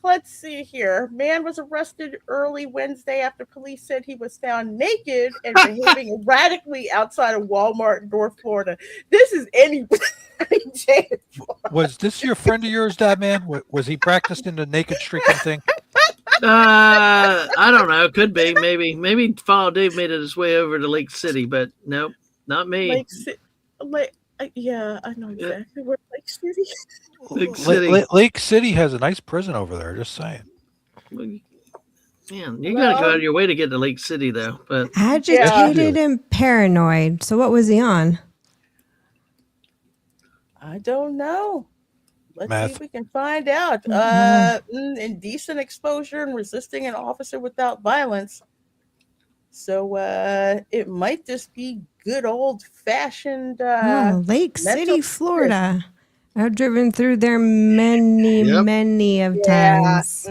let's see here. Man was arrested early Wednesday after police said he was found naked and behaving erratically outside of Walmart in North Florida. This is any Was this your friend of yours, Dad Man? Was he practicing the naked streaking thing? I don't know. Could be. Maybe Follow Dave made it his way over to Lake City, but nope, not me. Yeah, I know exactly where Lake City. Lake City has a nice prison over there. Just saying. Man, you gotta go out of your way to get to Lake City, though. But agitated and paranoid. So what was he on? I don't know. Let's Math. see if we can find out. Indecent exposure and resisting an officer without violence. So it might just be good old fashioned Lake City, Florida. I've driven through there many of times.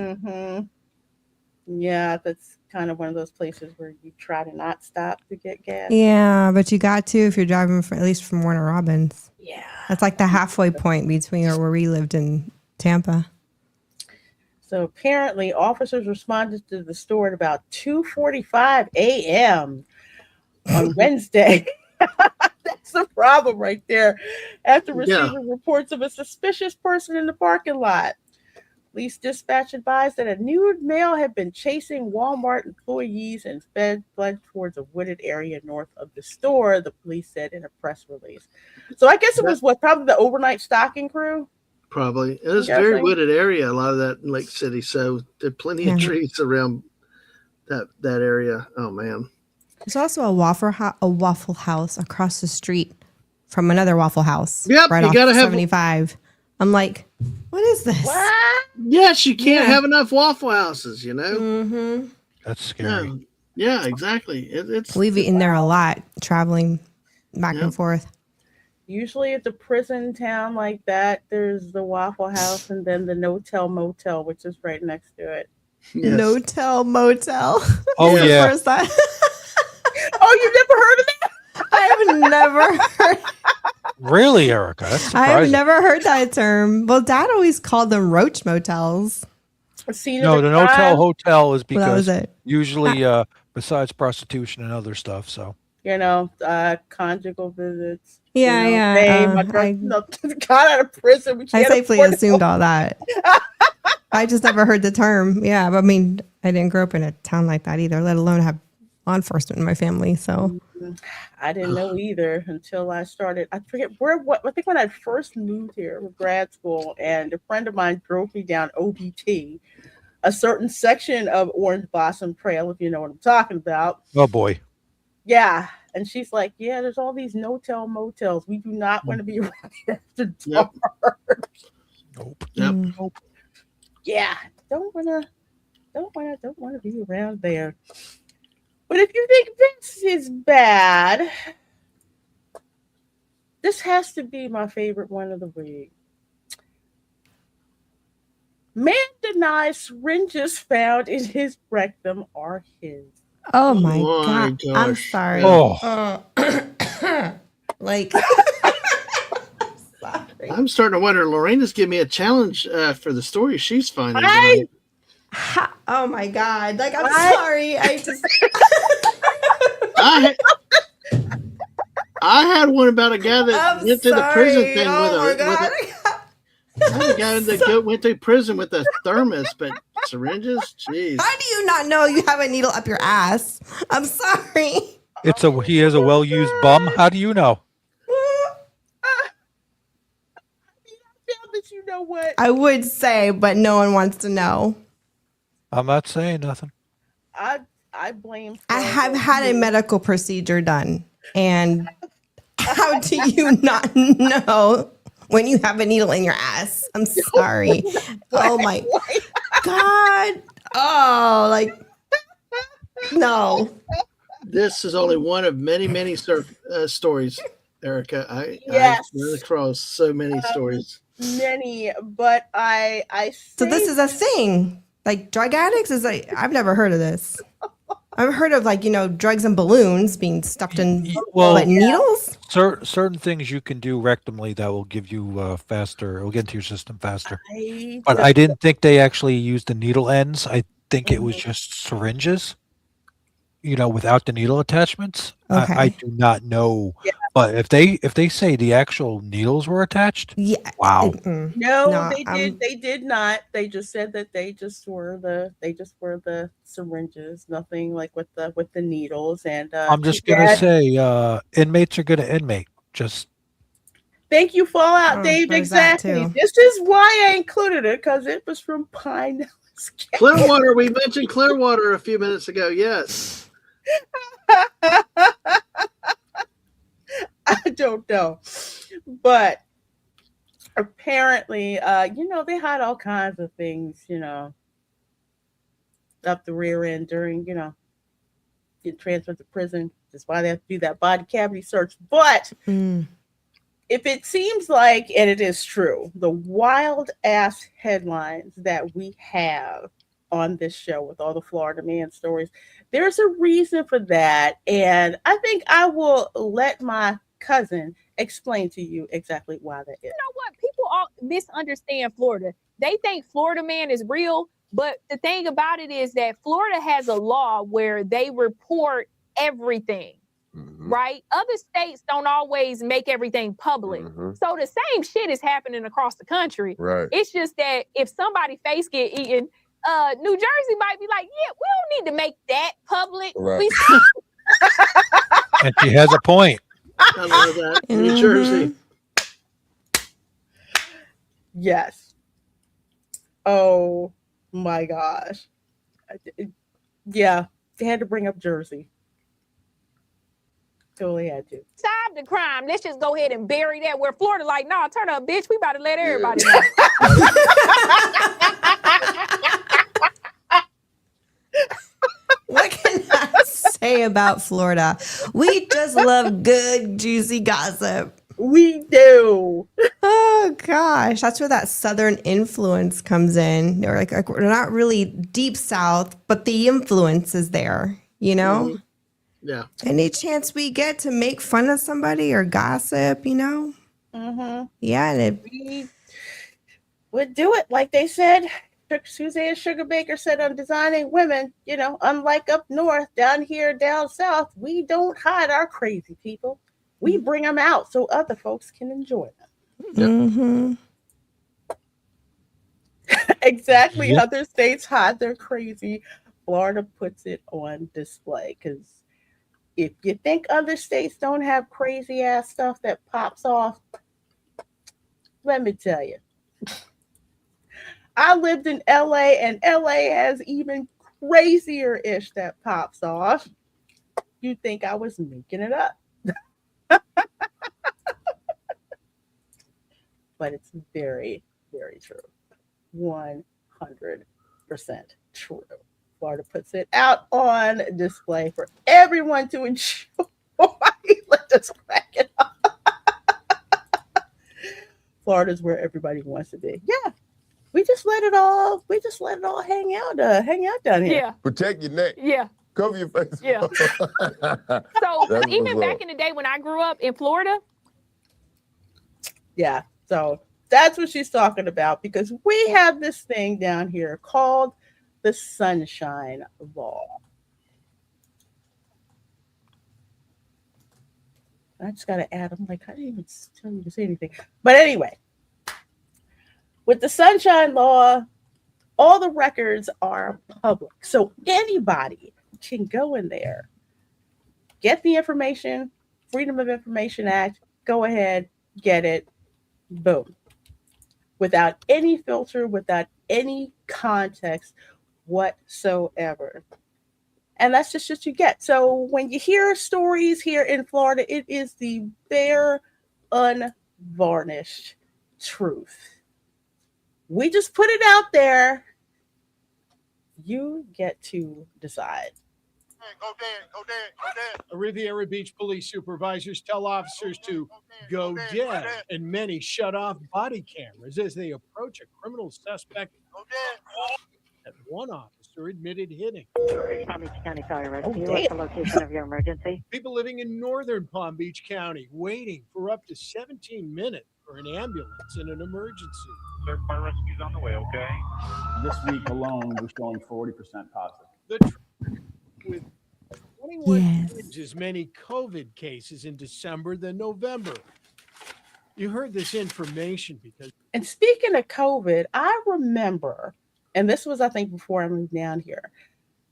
Yeah, that's kind of one of those places where you try to not stop to get gas. Yeah, but you got to if you're driving at least from Warner Robins. Yeah. That's like the halfway point between where we lived in Tampa. So apparently officers responded to the store at about 2:45 a.m. on Wednesday. That's the problem right there. After receiving reports of a suspicious person in the parking lot. Police dispatch advised that a nude male had been chasing Walmart employees and fled towards a wooded area north of the store, the police said in a press release. So I guess it was probably the overnight stocking crew? Probably. It was a very wooded area, a lot of that in Lake City, so there are plenty of trees around that area. Oh, man. There's also a Waffle House across the street from another Waffle House. Yep, right you off gotta have 75. I'm like, what is this? What? Yes, you can't have enough Waffle Houses, you know? Mm-hmm. That's scary. Yeah, exactly. We've eaten there a lot, traveling back and forth. Usually at the prison town like that, there's the Waffle House and then the No-Tell Motel, which is right next to it. Yes. No-Tell Motel. Oh, yeah. Where's that? Oh, you never heard of that? I've never heard. Really, Erica? That's surprising. I've never heard that term. Well, Dad always called them roach motels. No, the No-Tell Hotel is because it. usually besides prostitution and other stuff, so. Conjugal visits. Yeah. Got out of prison. I safely assumed all that. I just never heard the term. Yeah, but I mean, I didn't grow up in a town like that either, let alone have law enforcement in my family. So I didn't know either until I started. I forget I think when I first moved here with grad school, and a friend of mine drove me down OBT, a certain section of Orange Blossom Trail, if you know what I'm talking about. Oh boy. Yeah. And she's like, yeah, there's all these no-tell motels. We do not want to be around here after dark. Nope. Yeah. Don't wanna be around there. But if you think this is bad, this has to be my favorite one of the week. Man denies syringes found in his rectum are his. Oh my God. Gosh. I'm sorry. Oh. Like, I'm starting to wonder. Lorena's giving me a challenge for the story she's finding. Tonight. Oh my God. Like, I'm sorry. I had one about a guy that went through the prison thing with a guy that went through prison with a thermos, but syringes? Jeez. How do you not know you have a needle up your ass? I'm sorry. He has a well-used bum. How do you know? You know what? I would say, but no one wants to know. I'm not saying nothing. I blame. I have had a medical procedure done, and how do you not know when you have a needle in your ass? I'm sorry. Oh my God. Oh, like, no. This is only one of many stories, Erica. I've run across so many stories. Many, but I So this is a thing. Like drug addicts is like, I've never heard of this. I've heard of drugs and balloons being stuck in needles. Certain things you can do rectally that will give you faster. It will get into your system faster. But I didn't think they actually used the needle ends. I think it was just syringes. Without the needle attachments. Okay. I do not know. Yeah. But if they say the actual needles were attached, wow. No, they did not. They just said that they just were the syringes, nothing like with the needles. And I'm just gonna say, inmates are gonna inmate. Just thank you, Fallout Dave. Exactly. This is why I included it, because it was from Pine. Clearwater. We mentioned Clearwater a few minutes ago. Yes. I don't know, but apparently, they hide all kinds of things, up the rear end during, get transferred to prison. That's why they have to do that body cavity search. But if it seems like, and it is true, the wild ass headlines that we have on this show with all the Florida man stories, there's a reason for that. And I think I will let my cousin explain to you exactly why that is. You know what? People all misunderstand Florida. They think Florida man is real, but the thing about it is that Florida has a law where they report everything. Right? Other states don't always make everything public. So the same shit is happening across the country. Right. It's just that if somebody face get eaten, New Jersey might be like, yeah, we don't need to make that public. Right. And she has a point. I love that. New Jersey. Yes. Oh my gosh. Yeah, they had to bring up Jersey. Totally had to. Solve the crime. Let's just go ahead and bury that. Where Florida like, nah, turn up, bitch. We about to let everybody know. What can I say about Florida? We just love good, juicy gossip. We do. Oh gosh, that's where that Southern influence comes in. They're like we're not really deep South, but the influence is there. Yeah. Any chance we get to make fun of somebody or gossip, Yeah, and we would do it like they said. Suzanne Sugarbaker said on Designing Women, unlike up north, down here, down south, we don't hide our crazy people. We bring them out so other folks can enjoy them. Exactly. Yep. Other states hide their crazy. Florida puts it on display because if you think other states don't have crazy ass stuff that pops off, let me tell you. I lived in LA, and LA has even crazier ish that pops off. You'd think I was making it up. But it's very, very true. 100% true. Florida puts it out on display for everyone to enjoy. Let us crack it up. Florida's where everybody wants to be. Yeah. We just let it all hang out down here. Yeah. Protect your neck. Yeah. Cover your face. Yeah. So even back in the day when I grew up in Florida. Yeah. So that's what she's talking about, because we have this thing down here called the Sunshine Law. I just got to add, I'm like, I didn't even tell you to say anything. But anyway, with the Sunshine Law, all the records are public. So anybody can go in there, get the information, Freedom of Information Act, go ahead, get it, boom. Without any filter, without any context whatsoever. And that's just what you get. So when you hear stories here in Florida, it is the bare, unvarnished truth. We just put it out there. You get to decide. Go dead. Riviera Beach police supervisors tell officers to go dead, and many shut off body cameras as they approach a criminal suspect. And one officer officer admitted hitting. Palm Beach County Fire Rescue. damn. What's the location of your emergency? People living in northern Palm Beach County waiting for up to 17 minutes for an ambulance in an emergency. Fire rescue's on the way, okay? This week alone, we're showing 40% positive. The traffic with 21 times as many COVID cases in December than November. You heard this information because. And speaking of COVID, I remember, and this was, I think, before I moved down here,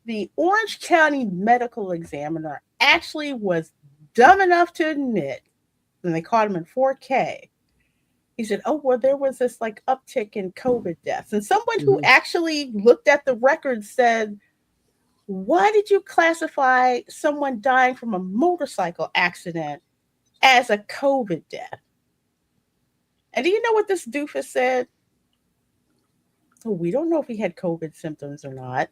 the Orange County medical examiner actually was dumb enough to admit, and they caught him in 4K. He said, oh, well, there was this like uptick in COVID deaths. And someone who actually looked at the records said, why did you classify someone dying from a motorcycle accident as a COVID death? And do you know what this doofus said? Oh, we don't know if he had COVID symptoms or not.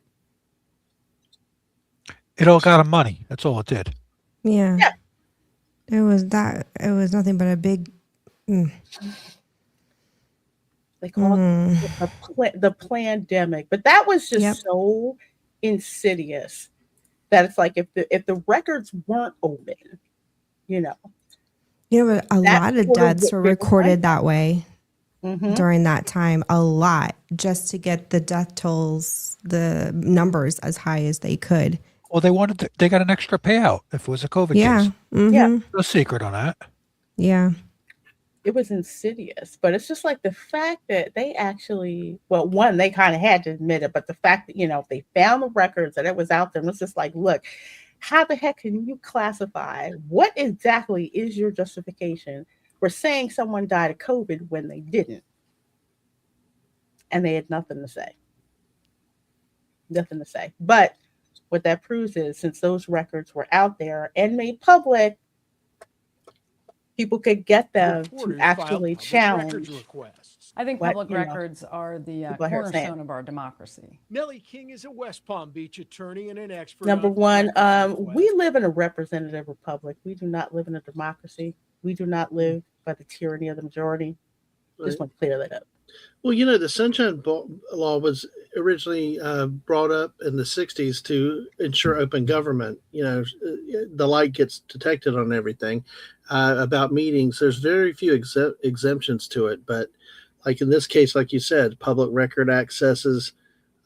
It all got him money. That's all it did. Yeah. It was nothing but a big. They call it the pandemic, but that was just so insidious that it's like if the records weren't open, but a lot of deaths were recorded that way during that time. A lot, just to get the death tolls, the numbers as high as they could. Well, they got an extra payout if it was a COVID case. Yeah. No secret on that. Yeah. It was insidious, but it's just like the fact that they actually, well, one, they kind of had to admit it, but the fact that, they found the records that it was out there, and it's just like, look, how the heck can you classify? What exactly is your justification for saying someone died of COVID when they didn't? And they had nothing to say. Nothing to say. But what that proves is, since those records were out there and made public, people could get them to actually challenge. I think public records are the cornerstone of our democracy. Nellie King is a West Palm Beach attorney and an expert. Number one, we live in a representative republic. We do not live in a democracy. We do not live by the tyranny of the majority. Just want to clear that up. Well, the Sunshine Law was originally brought up in the 60s to ensure open government. The light gets detected on everything. About meetings, there's very few exemptions to it. But like in this case, like you said, public record accesses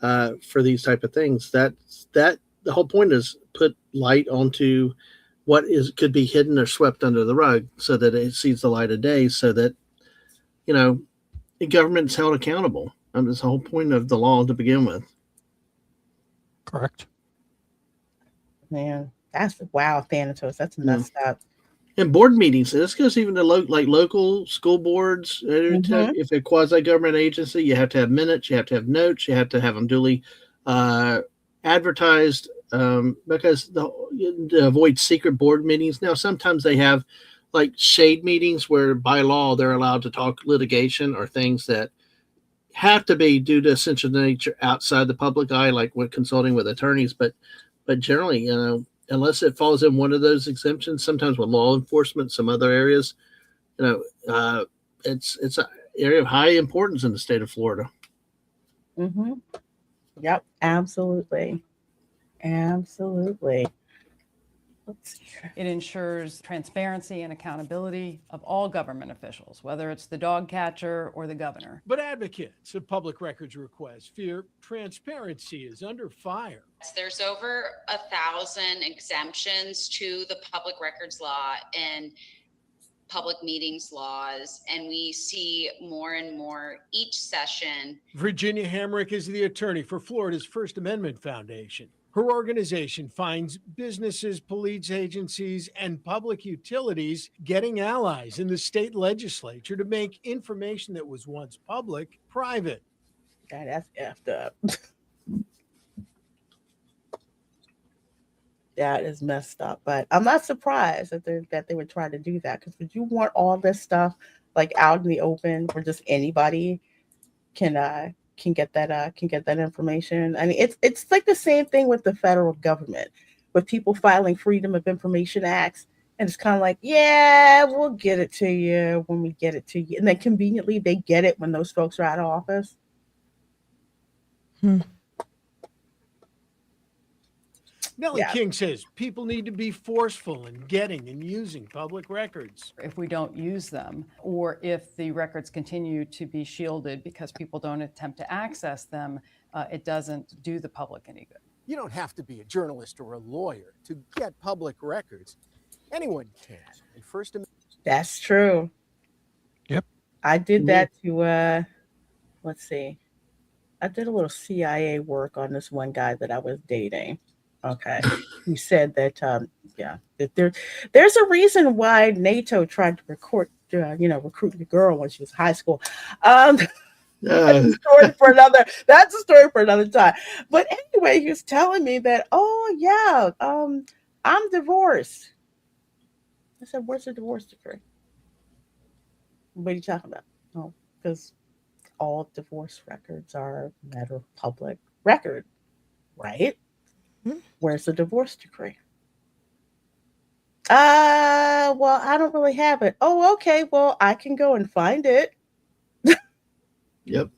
for these type of things, that the whole point is put light onto what could be hidden or swept under the rug so that it sees the light of day, so that, the government's held accountable. And that's the whole point of the law to begin with. Correct. Man, that's wow, Thanatos. That's messed up. And board meetings. This goes even to local school boards. If a quasi-government agency, you have to have minutes, you have to have notes, you have to have them duly advertised because to avoid secret board meetings. Now, sometimes they have like shade meetings where by law they're allowed to talk litigation or things that have to be due to essential nature outside the public eye, like when consulting with attorneys. But generally, unless it falls in one of those exemptions, sometimes with law enforcement, some other areas, it's an area of high importance in the state of Florida. Yep, absolutely. It ensures transparency and accountability of all government officials, whether it's the dog catcher or the governor. But advocates of public records requests fear transparency is under fire. There's over 1,000 exemptions to the public records law and public meetings laws, and we see more and more each session. Virginia Hamrick is the attorney for Florida's First Amendment Foundation. Her organization finds businesses, police agencies, and public utilities getting allies in the state legislature to make information that was once public private. God, that's effed up. That is messed up, but I'm not surprised that they would try to do that, because would you want all this stuff like out in the open where just anybody can get that information? I mean, it's like the same thing with the federal government, with people filing Freedom of Information Acts, and it's kind of like, yeah, we'll get it to you when we get it to you, and then conveniently they get it when those folks are out of office. Nellie Yeah. King says people need to be forceful in getting and using public records. If we don't use them, or if the records continue to be shielded because people don't attempt to access them, it doesn't do the public any good. You don't have to be a journalist or a lawyer to get public records. Anyone can. And First Amendment. That's true. Yep. I did that to let's see. I did a little CIA work on this one guy that I was dating. Okay. He said that that there's a reason why NATO tried to recruit the girl when she was in high school. That's a story for another time. But anyway, he was telling me that, I'm divorced. I said, where's the divorce decree? What are you talking about? Oh, because all divorce records are a matter of public record, right? Where's the divorce decree? Well, I don't really have it. Oh, okay. Well, I can go and find it. Yep.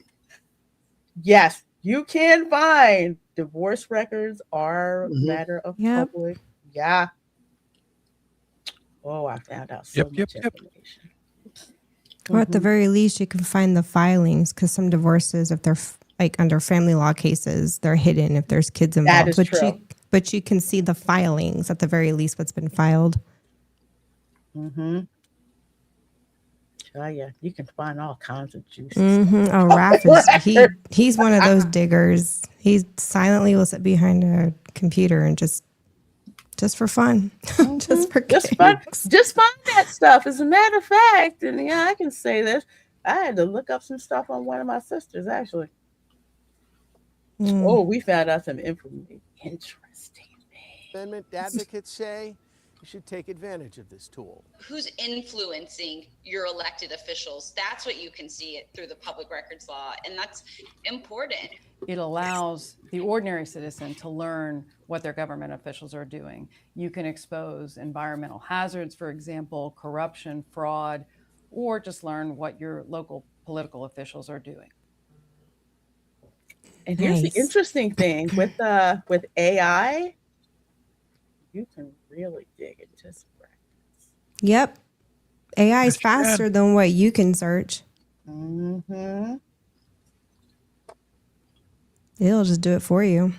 Yes, you can find divorce records are a matter of public. Yeah. Oh, I found out so much information. Or at the very least, you can find the filings, because some divorces, if they're like under family law cases, they're hidden if there's kids involved. That is true. But you can see the filings at the very least, what's been filed. Mm-hmm. Oh yeah, you can find all kinds of juices. Oh, Raph he's one of those diggers. He silently will sit behind a computer and just for fun, just for just find that stuff. As a matter of fact, and yeah, I can say this. I had to look up some stuff on one of my sisters actually. Oh, we found out some information. Interesting. Amendment advocates say you should take advantage of this tool. Who's influencing your elected officials? That's what you can see it through the public records law, and that's important. It allows the ordinary citizen to learn what their government officials are doing. You can expose environmental hazards, for example, corruption, fraud, or just learn what your local political officials are doing. And here's the interesting thing with AI, you can really dig into some records. Yep. AI is faster than what you can search. Mm-hmm. It'll just do it for you.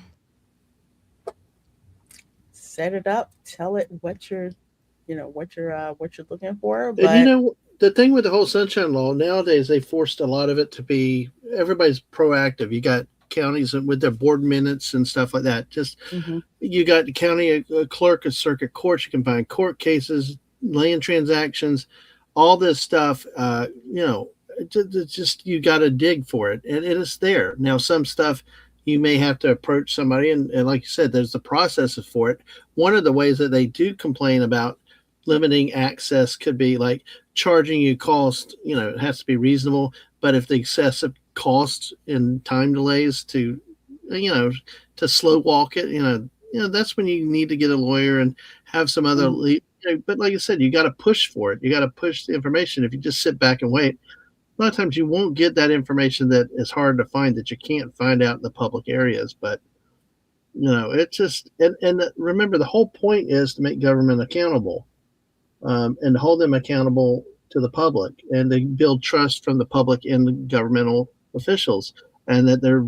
Set it up, tell it what you're looking for. But And the thing with the whole Sunshine Law nowadays, they forced a lot of it to be everybody's proactive. You got counties with their board minutes and stuff like that. You got the county clerk of circuit courts. You can find court cases, land transactions, all this stuff. Just you got to dig for it, and it is there. Now, some stuff you may have to approach somebody, and like you said, there's the processes for it. One of the ways that they do complain about limiting access could be like charging you cost. It has to be reasonable, but if the excessive costs and time delays to slow walk it, that's when you need to get a lawyer and have some other. But like I said, you got to push for it. You got to push the information. If you just sit back and wait, a lot of times you won't get that information that is hard to find, that you can't find out in the public areas. But it's just and remember, the whole point is to make government accountable, and hold them accountable to the public, and they build trust from the public and the governmental officials, and that they're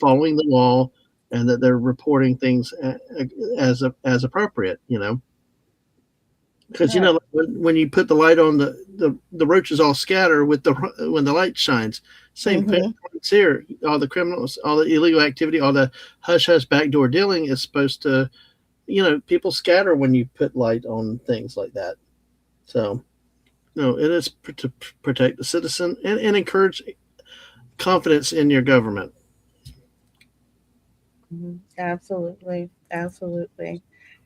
following the law, and that they're reporting things as appropriate. Because when you put the light on, the roaches all scatter when the light shines. Same thing here. All the criminals, all the illegal activity, all the hush hush backdoor dealing is supposed to, people scatter when you put light on things like that. So, it is to protect the citizen and encourage confidence in your government. Absolutely.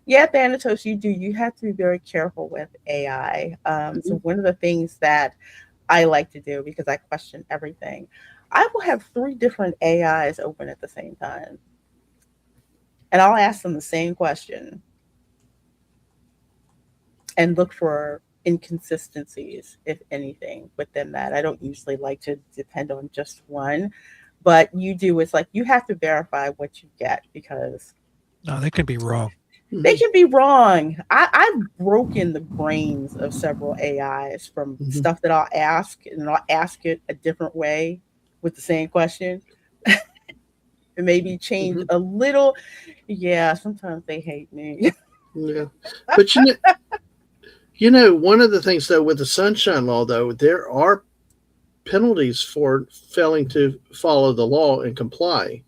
Yeah, Thanatos, you have to be very careful with AI. So one of the things that I like to do, because I question everything, I will have 3 different AIs open at the same time. And I'll ask them the same question and look for inconsistencies, if anything, within that. I don't usually like to depend on just one, but you do. It's like you have to verify what you get, because no, they could be wrong. They can be wrong. I've broken the brains of several AIs from stuff that I'll ask, and I'll ask it a different way with the same question. And maybe change a little. Yeah, sometimes they hate me. Yeah, but one of the things though with the Sunshine Law, though, there are penalties for failing to follow the law and comply.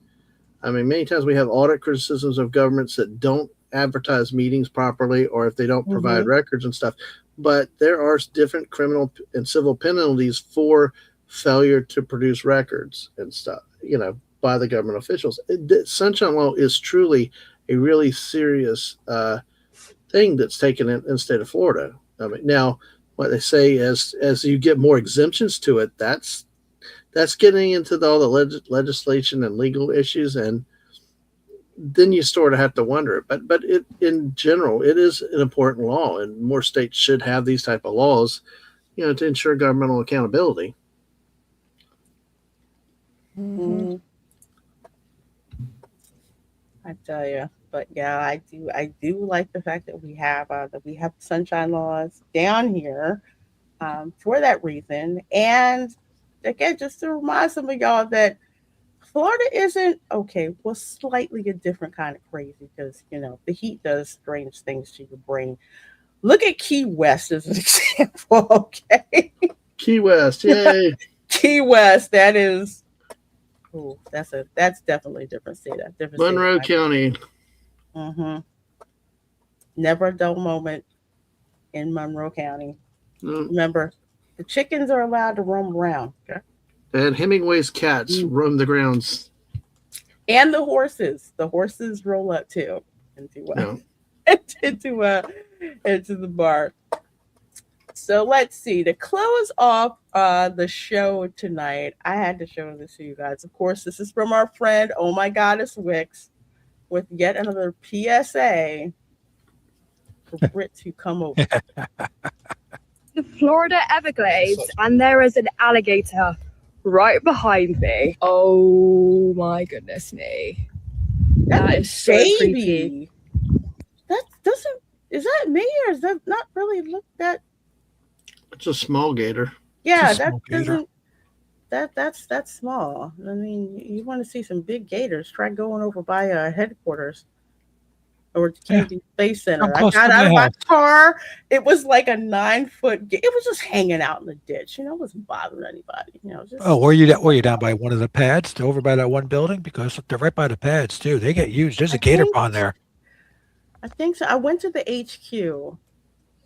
I mean, many times we have audit criticisms of governments that don't advertise meetings properly, or if they don't provide records and stuff. But there are different criminal and civil penalties for failure to produce records and stuff, by the government officials. The Sunshine Law is truly a really serious thing that's taken in the state of Florida. I mean, now what they say as you get more exemptions to it, that's getting into all the legislation and legal issues, and then you sort of have to wonder. But in general, it is an important law, and more states should have these type of laws, to ensure governmental accountability. Mm-hmm. I tell you, but yeah, I do like the fact that we have sunshine laws down here for that reason. And again, just to remind some of y'all that Florida isn't okay. Well, slightly a different kind of crazy because the heat does strange things to your brain. Look at Key West as an example. Okay, Key West, yay! Key West. That is. Oh, that's definitely a different state. Monroe County. Mm-hmm. Never a dull moment in Monroe County. Remember, the chickens are allowed to roam around. Okay? And Hemingway's cats roam the grounds. And the horses. The horses roll up too into the bar. So let's see. To close off the show tonight, I had to show this to you guys. Of course, this is from our friend, Oh My Goddess Wix, with yet another PSA for Brits who come over. The Florida Everglades, and there is an alligator right behind me. Oh my goodness me. That is so creepy. That doesn't, is that me or is that not really look that? It's a small gator. Yeah, that doesn't. That's small. I mean, you want to see some big gators? Try going over by headquarters or Kennedy Space Center. I got out of my car. It was like a 9-foot. It was just hanging out in the ditch. It wasn't bothering anybody. Just. Oh, were you down by one of the pads, over by that one building? Because they're right by the pads too. They get used. There's a gator pond there. I think so. I went to the HQ,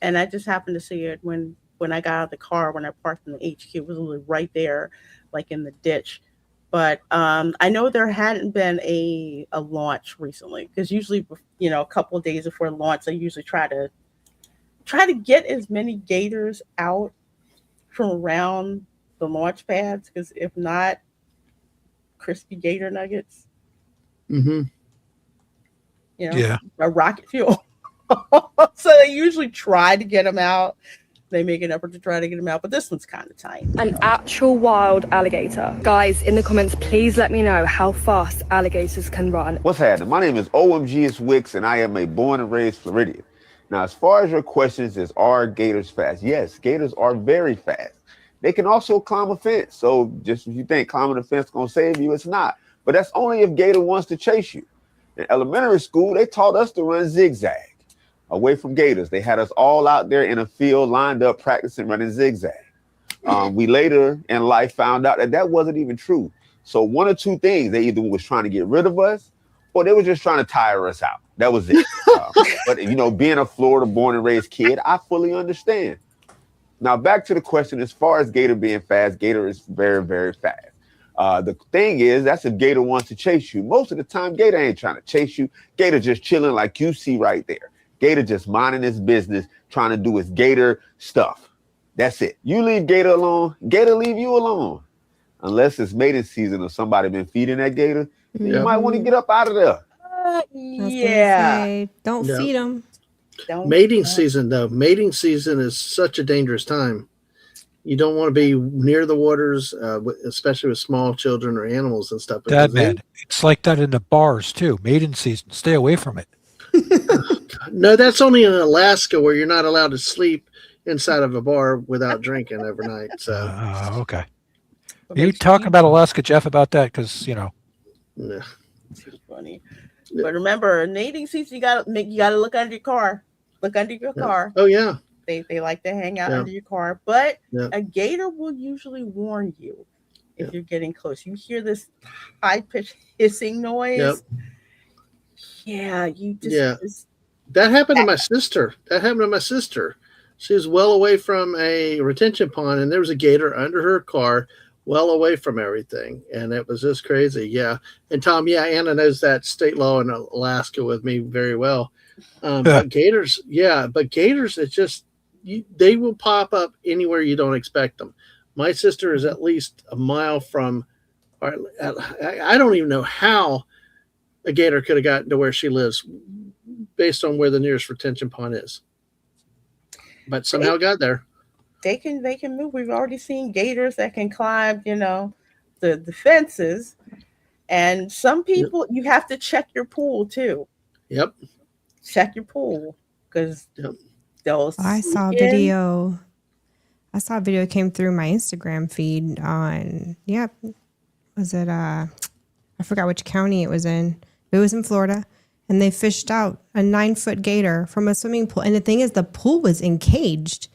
and I just happened to see it when I got out of the car, when I parked in the HQ. It was literally right there, like in the ditch. But I know there hadn't been a launch recently, because usually, a couple of days before launch, I usually try to get as many gators out from around the launch pads, because if not, crispy gator nuggets. Mm-hmm. A rocket fuel. So they usually try to get them out. They make an effort to try to get them out, but this one's kind of tiny. An actual wild alligator. Guys, in the comments, please let me know how fast alligators can run. What's happening? My name is OMGS Wicks, and I am a born and raised Floridian. Now, as far as your questions is, are gators fast? Yes, gators are very fast. They can also climb a fence. So just if you think climbing a fence is going to save you, it's not. But that's only if gator wants to chase you. In elementary school, they taught us to run zigzag away from gators. They had us all out there in a field lined up practicing running zigzag. We later in life found out that wasn't even true. So one or two things, they either was trying to get rid of us or they were just trying to tire us out. That was it. But being a Florida born and raised kid, I fully understand. Now back to the question, as far as gator being fast, gator is very, very fast. The thing is, that's if gator wants to chase you. Most of the time, gator ain't trying to chase you. Gator just chilling like you see right there. Gator just minding his business, trying to do his gator stuff. That's it. You leave gator alone, gator leave you alone. Unless it's mating season or somebody been feeding that gator, then you might want to get up out of there. Don't feed them. Mating season, though. Mating season is such a dangerous time. You don't want to be near the waters, especially with small children or animals and stuff. Dad, man, it's like that in the bars too. Mating season, stay away from it. No, that's only in Alaska where you're not allowed to sleep inside of a bar without drinking overnight. So, Okay. But Are you make sure talking about Alaska, Jeff, about that? Because, yeah. Too funny. But remember, mating season, you gotta look under your car. Look under your car. Oh yeah. They like to hang out Yeah. under your car. But Yeah. a gator will usually warn you if you're getting close. You hear this high pitched hissing noise. Yep. Yeah, you just Yeah. That happened to my sister. She was well away from a retention pond, and there was a gator under her car, well away from everything, and it was just crazy. Yeah, and Tom, Anna knows that state law in Alaska with me very well. But gators, it's just they will pop up anywhere you don't expect them. My sister is at least a mile from. I don't even know how a gator could have gotten to where she lives, based on where the nearest retention pond is. But somehow got there. They can move. We've already seen gators that can climb, the fences. And some people, you have to check your pool too. Yep. Check your pool because they'll. I saw a video came through my Instagram feed on. Yep. Was it? I forgot which county it was in. It was in Florida. And they fished out a 9-foot gator from a swimming pool. And the thing is, the pool was encaged.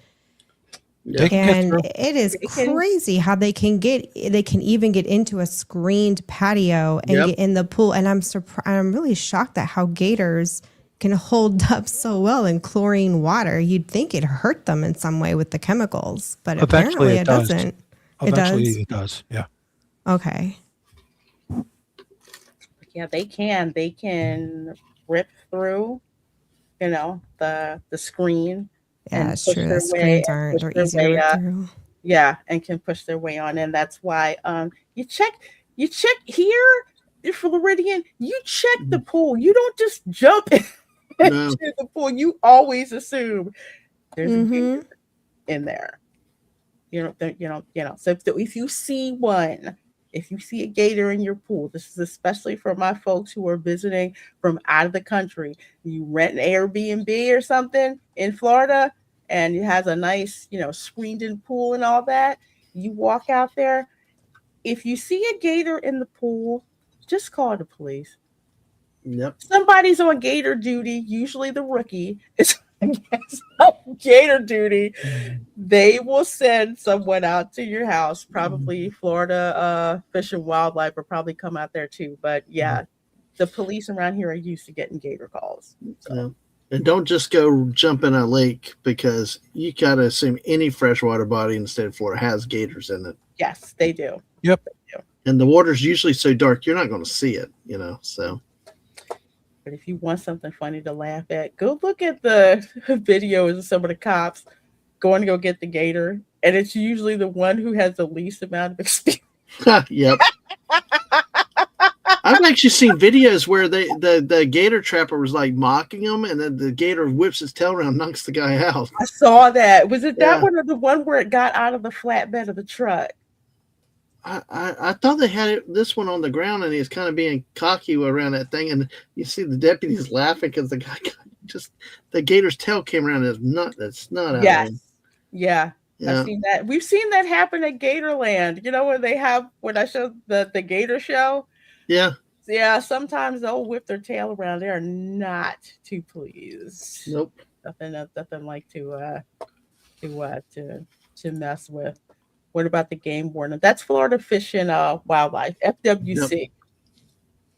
And it is crazy how they can even get into a screened patio and get in the pool. And I'm really shocked at how gators can hold up so well in chlorine water. You'd think it hurt them in some way with the chemicals, but apparently it doesn't. Eventually it does. Yeah. Okay. Yeah, they can rip through, the screen. Yeah, that's true. The screens aren't easy to rip through. Yeah, and can push their way on, and that's why you check here, Floridian. You check the pool. You don't just jump into the pool. You always assume there's a gator in there. So if you see one. If you see a gator in your pool, this is especially for my folks who are visiting from out of the country. You rent an Airbnb or something in Florida, and it has a nice, screened-in pool and all that. You walk out there. If you see a gator in the pool, just call the police. Yep. Somebody's on gator duty. Usually the rookie is on gator duty. They will send someone out to your house. Probably Florida Fish and Wildlife will probably come out there too. But yeah, the police around here are used to getting gator calls. So. Yeah. And don't just go jump in a lake, because you got to assume any freshwater body in the state of Florida has gators in it. Yes, they do. Yep. They do. And the water's usually so dark, you're not going to see it, so. But if you want something funny to laugh at, go look at the videos of some of the cops going to go get the gator. And it's usually the one who has the least amount of experience. Yep. I've actually seen videos where the gator trapper was like mocking him, and then the gator whips his tail around and knocks the guy out. I saw that. Was it that one or the one where it got out of the flatbed of the truck? I thought they had this one on the ground, and he was kind of being cocky around that thing, and you see the deputies laughing because the guy the gator's tail came around his nut. That's not out. Yes. Of him. Yeah. I've seen that. We've seen that happen at Gatorland. When I showed the gator show. Yeah. Yeah. Sometimes they'll whip their tail around. They are not too pleased. Nope. Nothing like to mess with. What about the game warden? That's Florida Fish and Wildlife, FWC. Yep.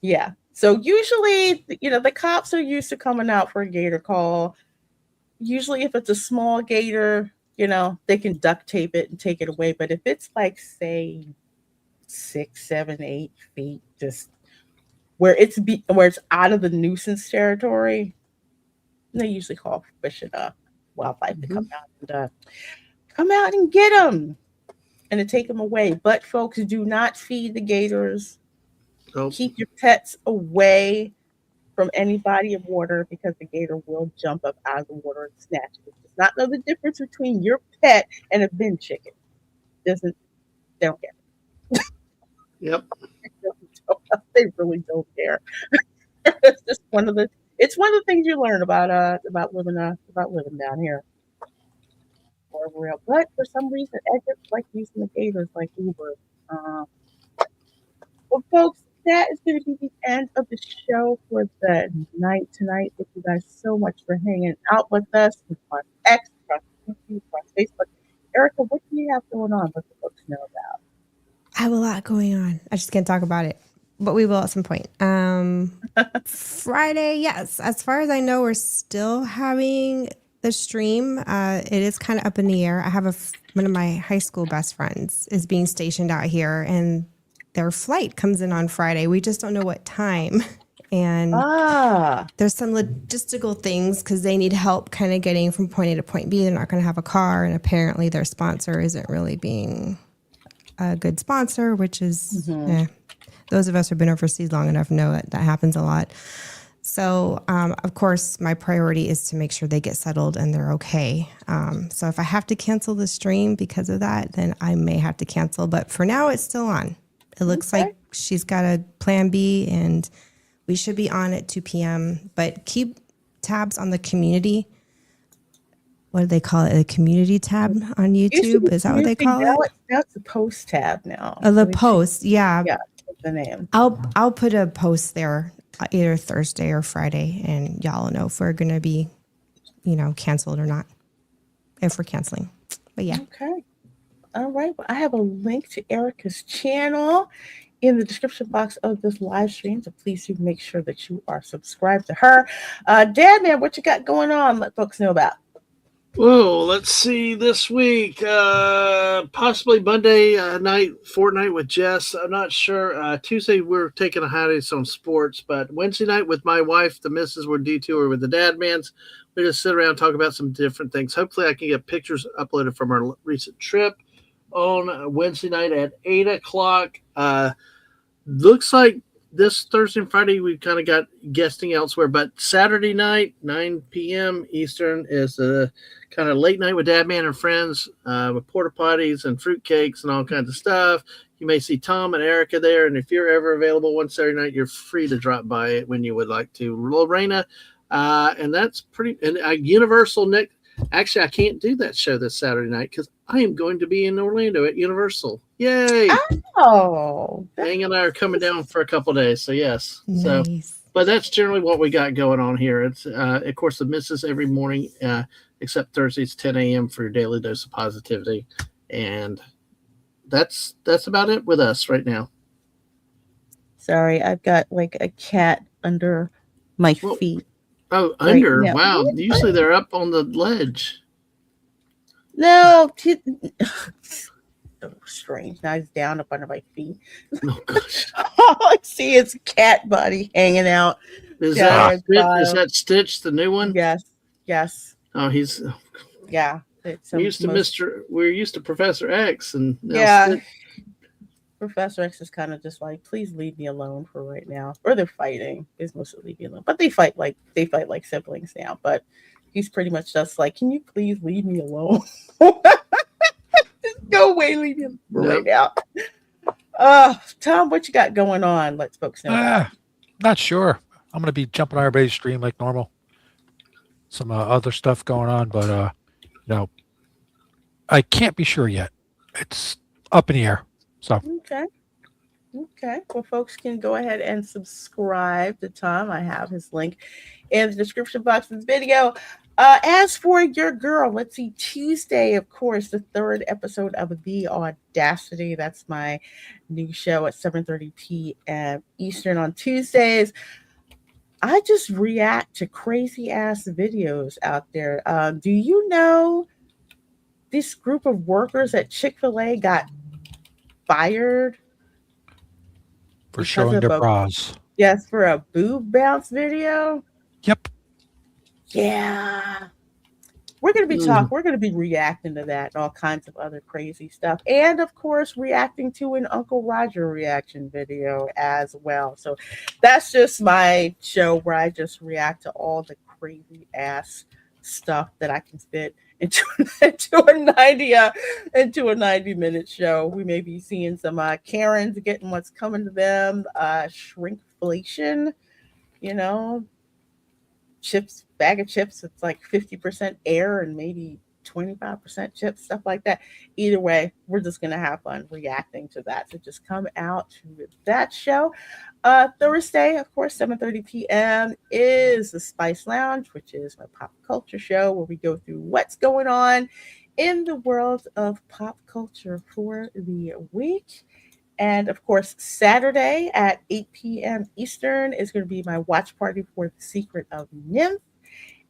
Yeah. So usually, the cops are used to coming out for a gator call. Usually if it's a small gator, they can duct tape it and take it away. But if it's like, say, 6, 7, 8 feet, just where it's out of the nuisance territory, they usually call Fish and Wildlife to come out and get them. And to take them away. But folks, do not feed the gators. Nope. Keep your pets away from any body of water, because the gator will jump up out of the water and snatch it. It does not know the difference between your pet and a bin chicken. They don't care. Yep. They really don't care. It's just It's one of the things you learn about living down here. For real. But for some reason, Edgar's like using the gators like Uber. Well, folks, that is going to be the end of the show for the night tonight. Thank you guys so much for hanging out with us on X, across YouTube, across Facebook. Erica, what do you have going on? Let the folks know about. I have a lot going on. I just can't talk about it, but we will at some point. Friday, yes. As far as I know, we're still having the stream. It is kind of up in the air. I have one of my high school best friends is being stationed out here, and their flight comes in on Friday. We just don't know what time. And there's some logistical things because they need help kind of getting from point A to point B. They're not going to have a car, and apparently their sponsor isn't really being a good sponsor, which is those of us who've been overseas long enough know that happens a lot. So, of course, my priority is to make sure they get settled and they're okay. So if I have to cancel the stream because of that, then I may have to cancel. But for now, it's still on. It looks like she's got a plan B, and we should be on at 2 p.m. But keep tabs on the community. What do they call it? A community tab on YouTube? Is that what they call it? That's the post tab now. The post, yeah. Yeah, that's the name. I'll put a post there either Thursday or Friday, and y'all will know if we're going to be, canceled or not, if we're canceling. But yeah. Okay. All right. Well, I have a link to Erica's channel in the description box of this live stream, so please do make sure that you are subscribed to her. Dad, man, what you got going on? Let folks know about. Whoa, let's see this week. Possibly Monday night, Fortnite with Jess. I'm not sure. Tuesday, we're taking a hiatus on sports, but Wednesday night with my wife, the missus, we're detour with the dad mans. We just sit around and talk about some different things. Hopefully, I can get pictures uploaded from our recent trip on Wednesday night at 8 o'clock. Looks like this Thursday and Friday, we've kind of got guesting elsewhere, but Saturday night, 9 p.m. Eastern, is a kind of late night with Dad Man and friends with porta potties and fruit cakes and all kinds of stuff. You may see Tom and Erica there, and if you're ever available one Saturday night, you're free to drop by it when you would like to. Reina, and that's pretty. And Universal, Nick. Actually, I can't do that show this Saturday night because I am going to be in Orlando at Universal. Yay! Oh, Ang and I are coming down for a couple days, so yes. Nice. So, but that's generally what we got going on here. It's of course the misses every morning, except Thursdays 10 a.m. for your daily dose of positivity, and that's about it with us right now. Sorry, I've got like a cat under my feet. Oh, under! Right, wow. Usually they're up on the ledge. No, so strange. Now he's down up under my feet. Oh gosh! All I see is a cat body hanging out. Is that Stitch, the new one? Yes. Oh, he's yeah. We're used to Professor X, and now yeah. Stitch. Professor X is kind of just like, please leave me alone for right now. Or they're fighting. It's mostly leave me alone. But they fight like siblings now. But he's pretty much just like, can you please leave me alone? Just go away, leave me alone right now. Tom, what you got going on? Let folks know. Not sure. I'm gonna be jumping on everybody's stream like normal. Some other stuff going on, but I can't be sure yet. It's up in the air. So Okay. Well, folks can go ahead and subscribe to Tom. I have his link in the description box of this video. As for your girl, let's see, Tuesday, of course, the third episode of The Audacity. That's my new show at 7:30 p.m. Eastern on Tuesdays. I just react to crazy ass videos out there. Do you know this group of workers at Chick-fil-A got fired for showing their bras? Yes, for a boob bounce video. Yep. Yeah. We're going to be we're going to be reacting to that and all kinds of other crazy stuff. And of course, reacting to an Uncle Roger reaction video as well. So that's just my show where I just react to all the crazy ass stuff that I can fit into a 90-minute show. We may be seeing some Karens getting what's coming to them, shrinkflation, chips, bag of chips. It's like 50% air and maybe 25% chips, stuff like that. Either way, we're just going to have fun reacting to that. So just come out to that show. Thursday, of course, 7:30 p.m. is the Spice Lounge, which is my pop culture show where we go through what's going on in the world of pop culture for the week. And of course, Saturday at 8 p.m. Eastern is going to be my watch party for The Secret of Nymph.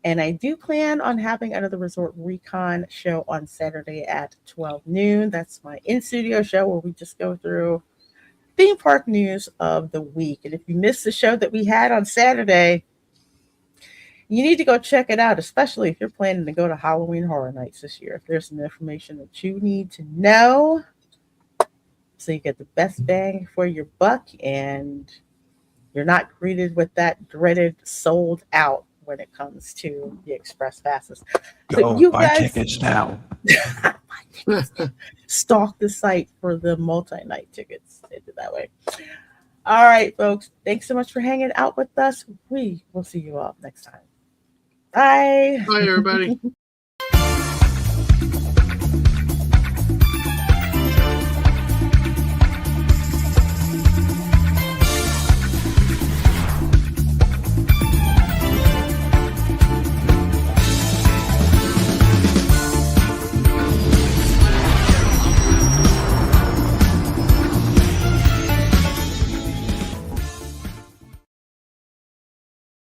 And I do plan on having another Resort Recon show on Saturday at 12 noon. That's my in-studio show where we just go through theme park news of the week. And if you missed the show that we had on Saturday, you need to go check it out, especially if you're planning to go to Halloween Horror Nights this year. If there's some information that you need to know so you get the best bang for your buck and you're not greeted with that dreaded sold out when it comes to the express passes. So you buy guys tickets now. stalk the site for the multi-night tickets. Say it that way. All right, folks. Thanks so much for hanging out with us. We will see you all next time. Bye. Bye, everybody.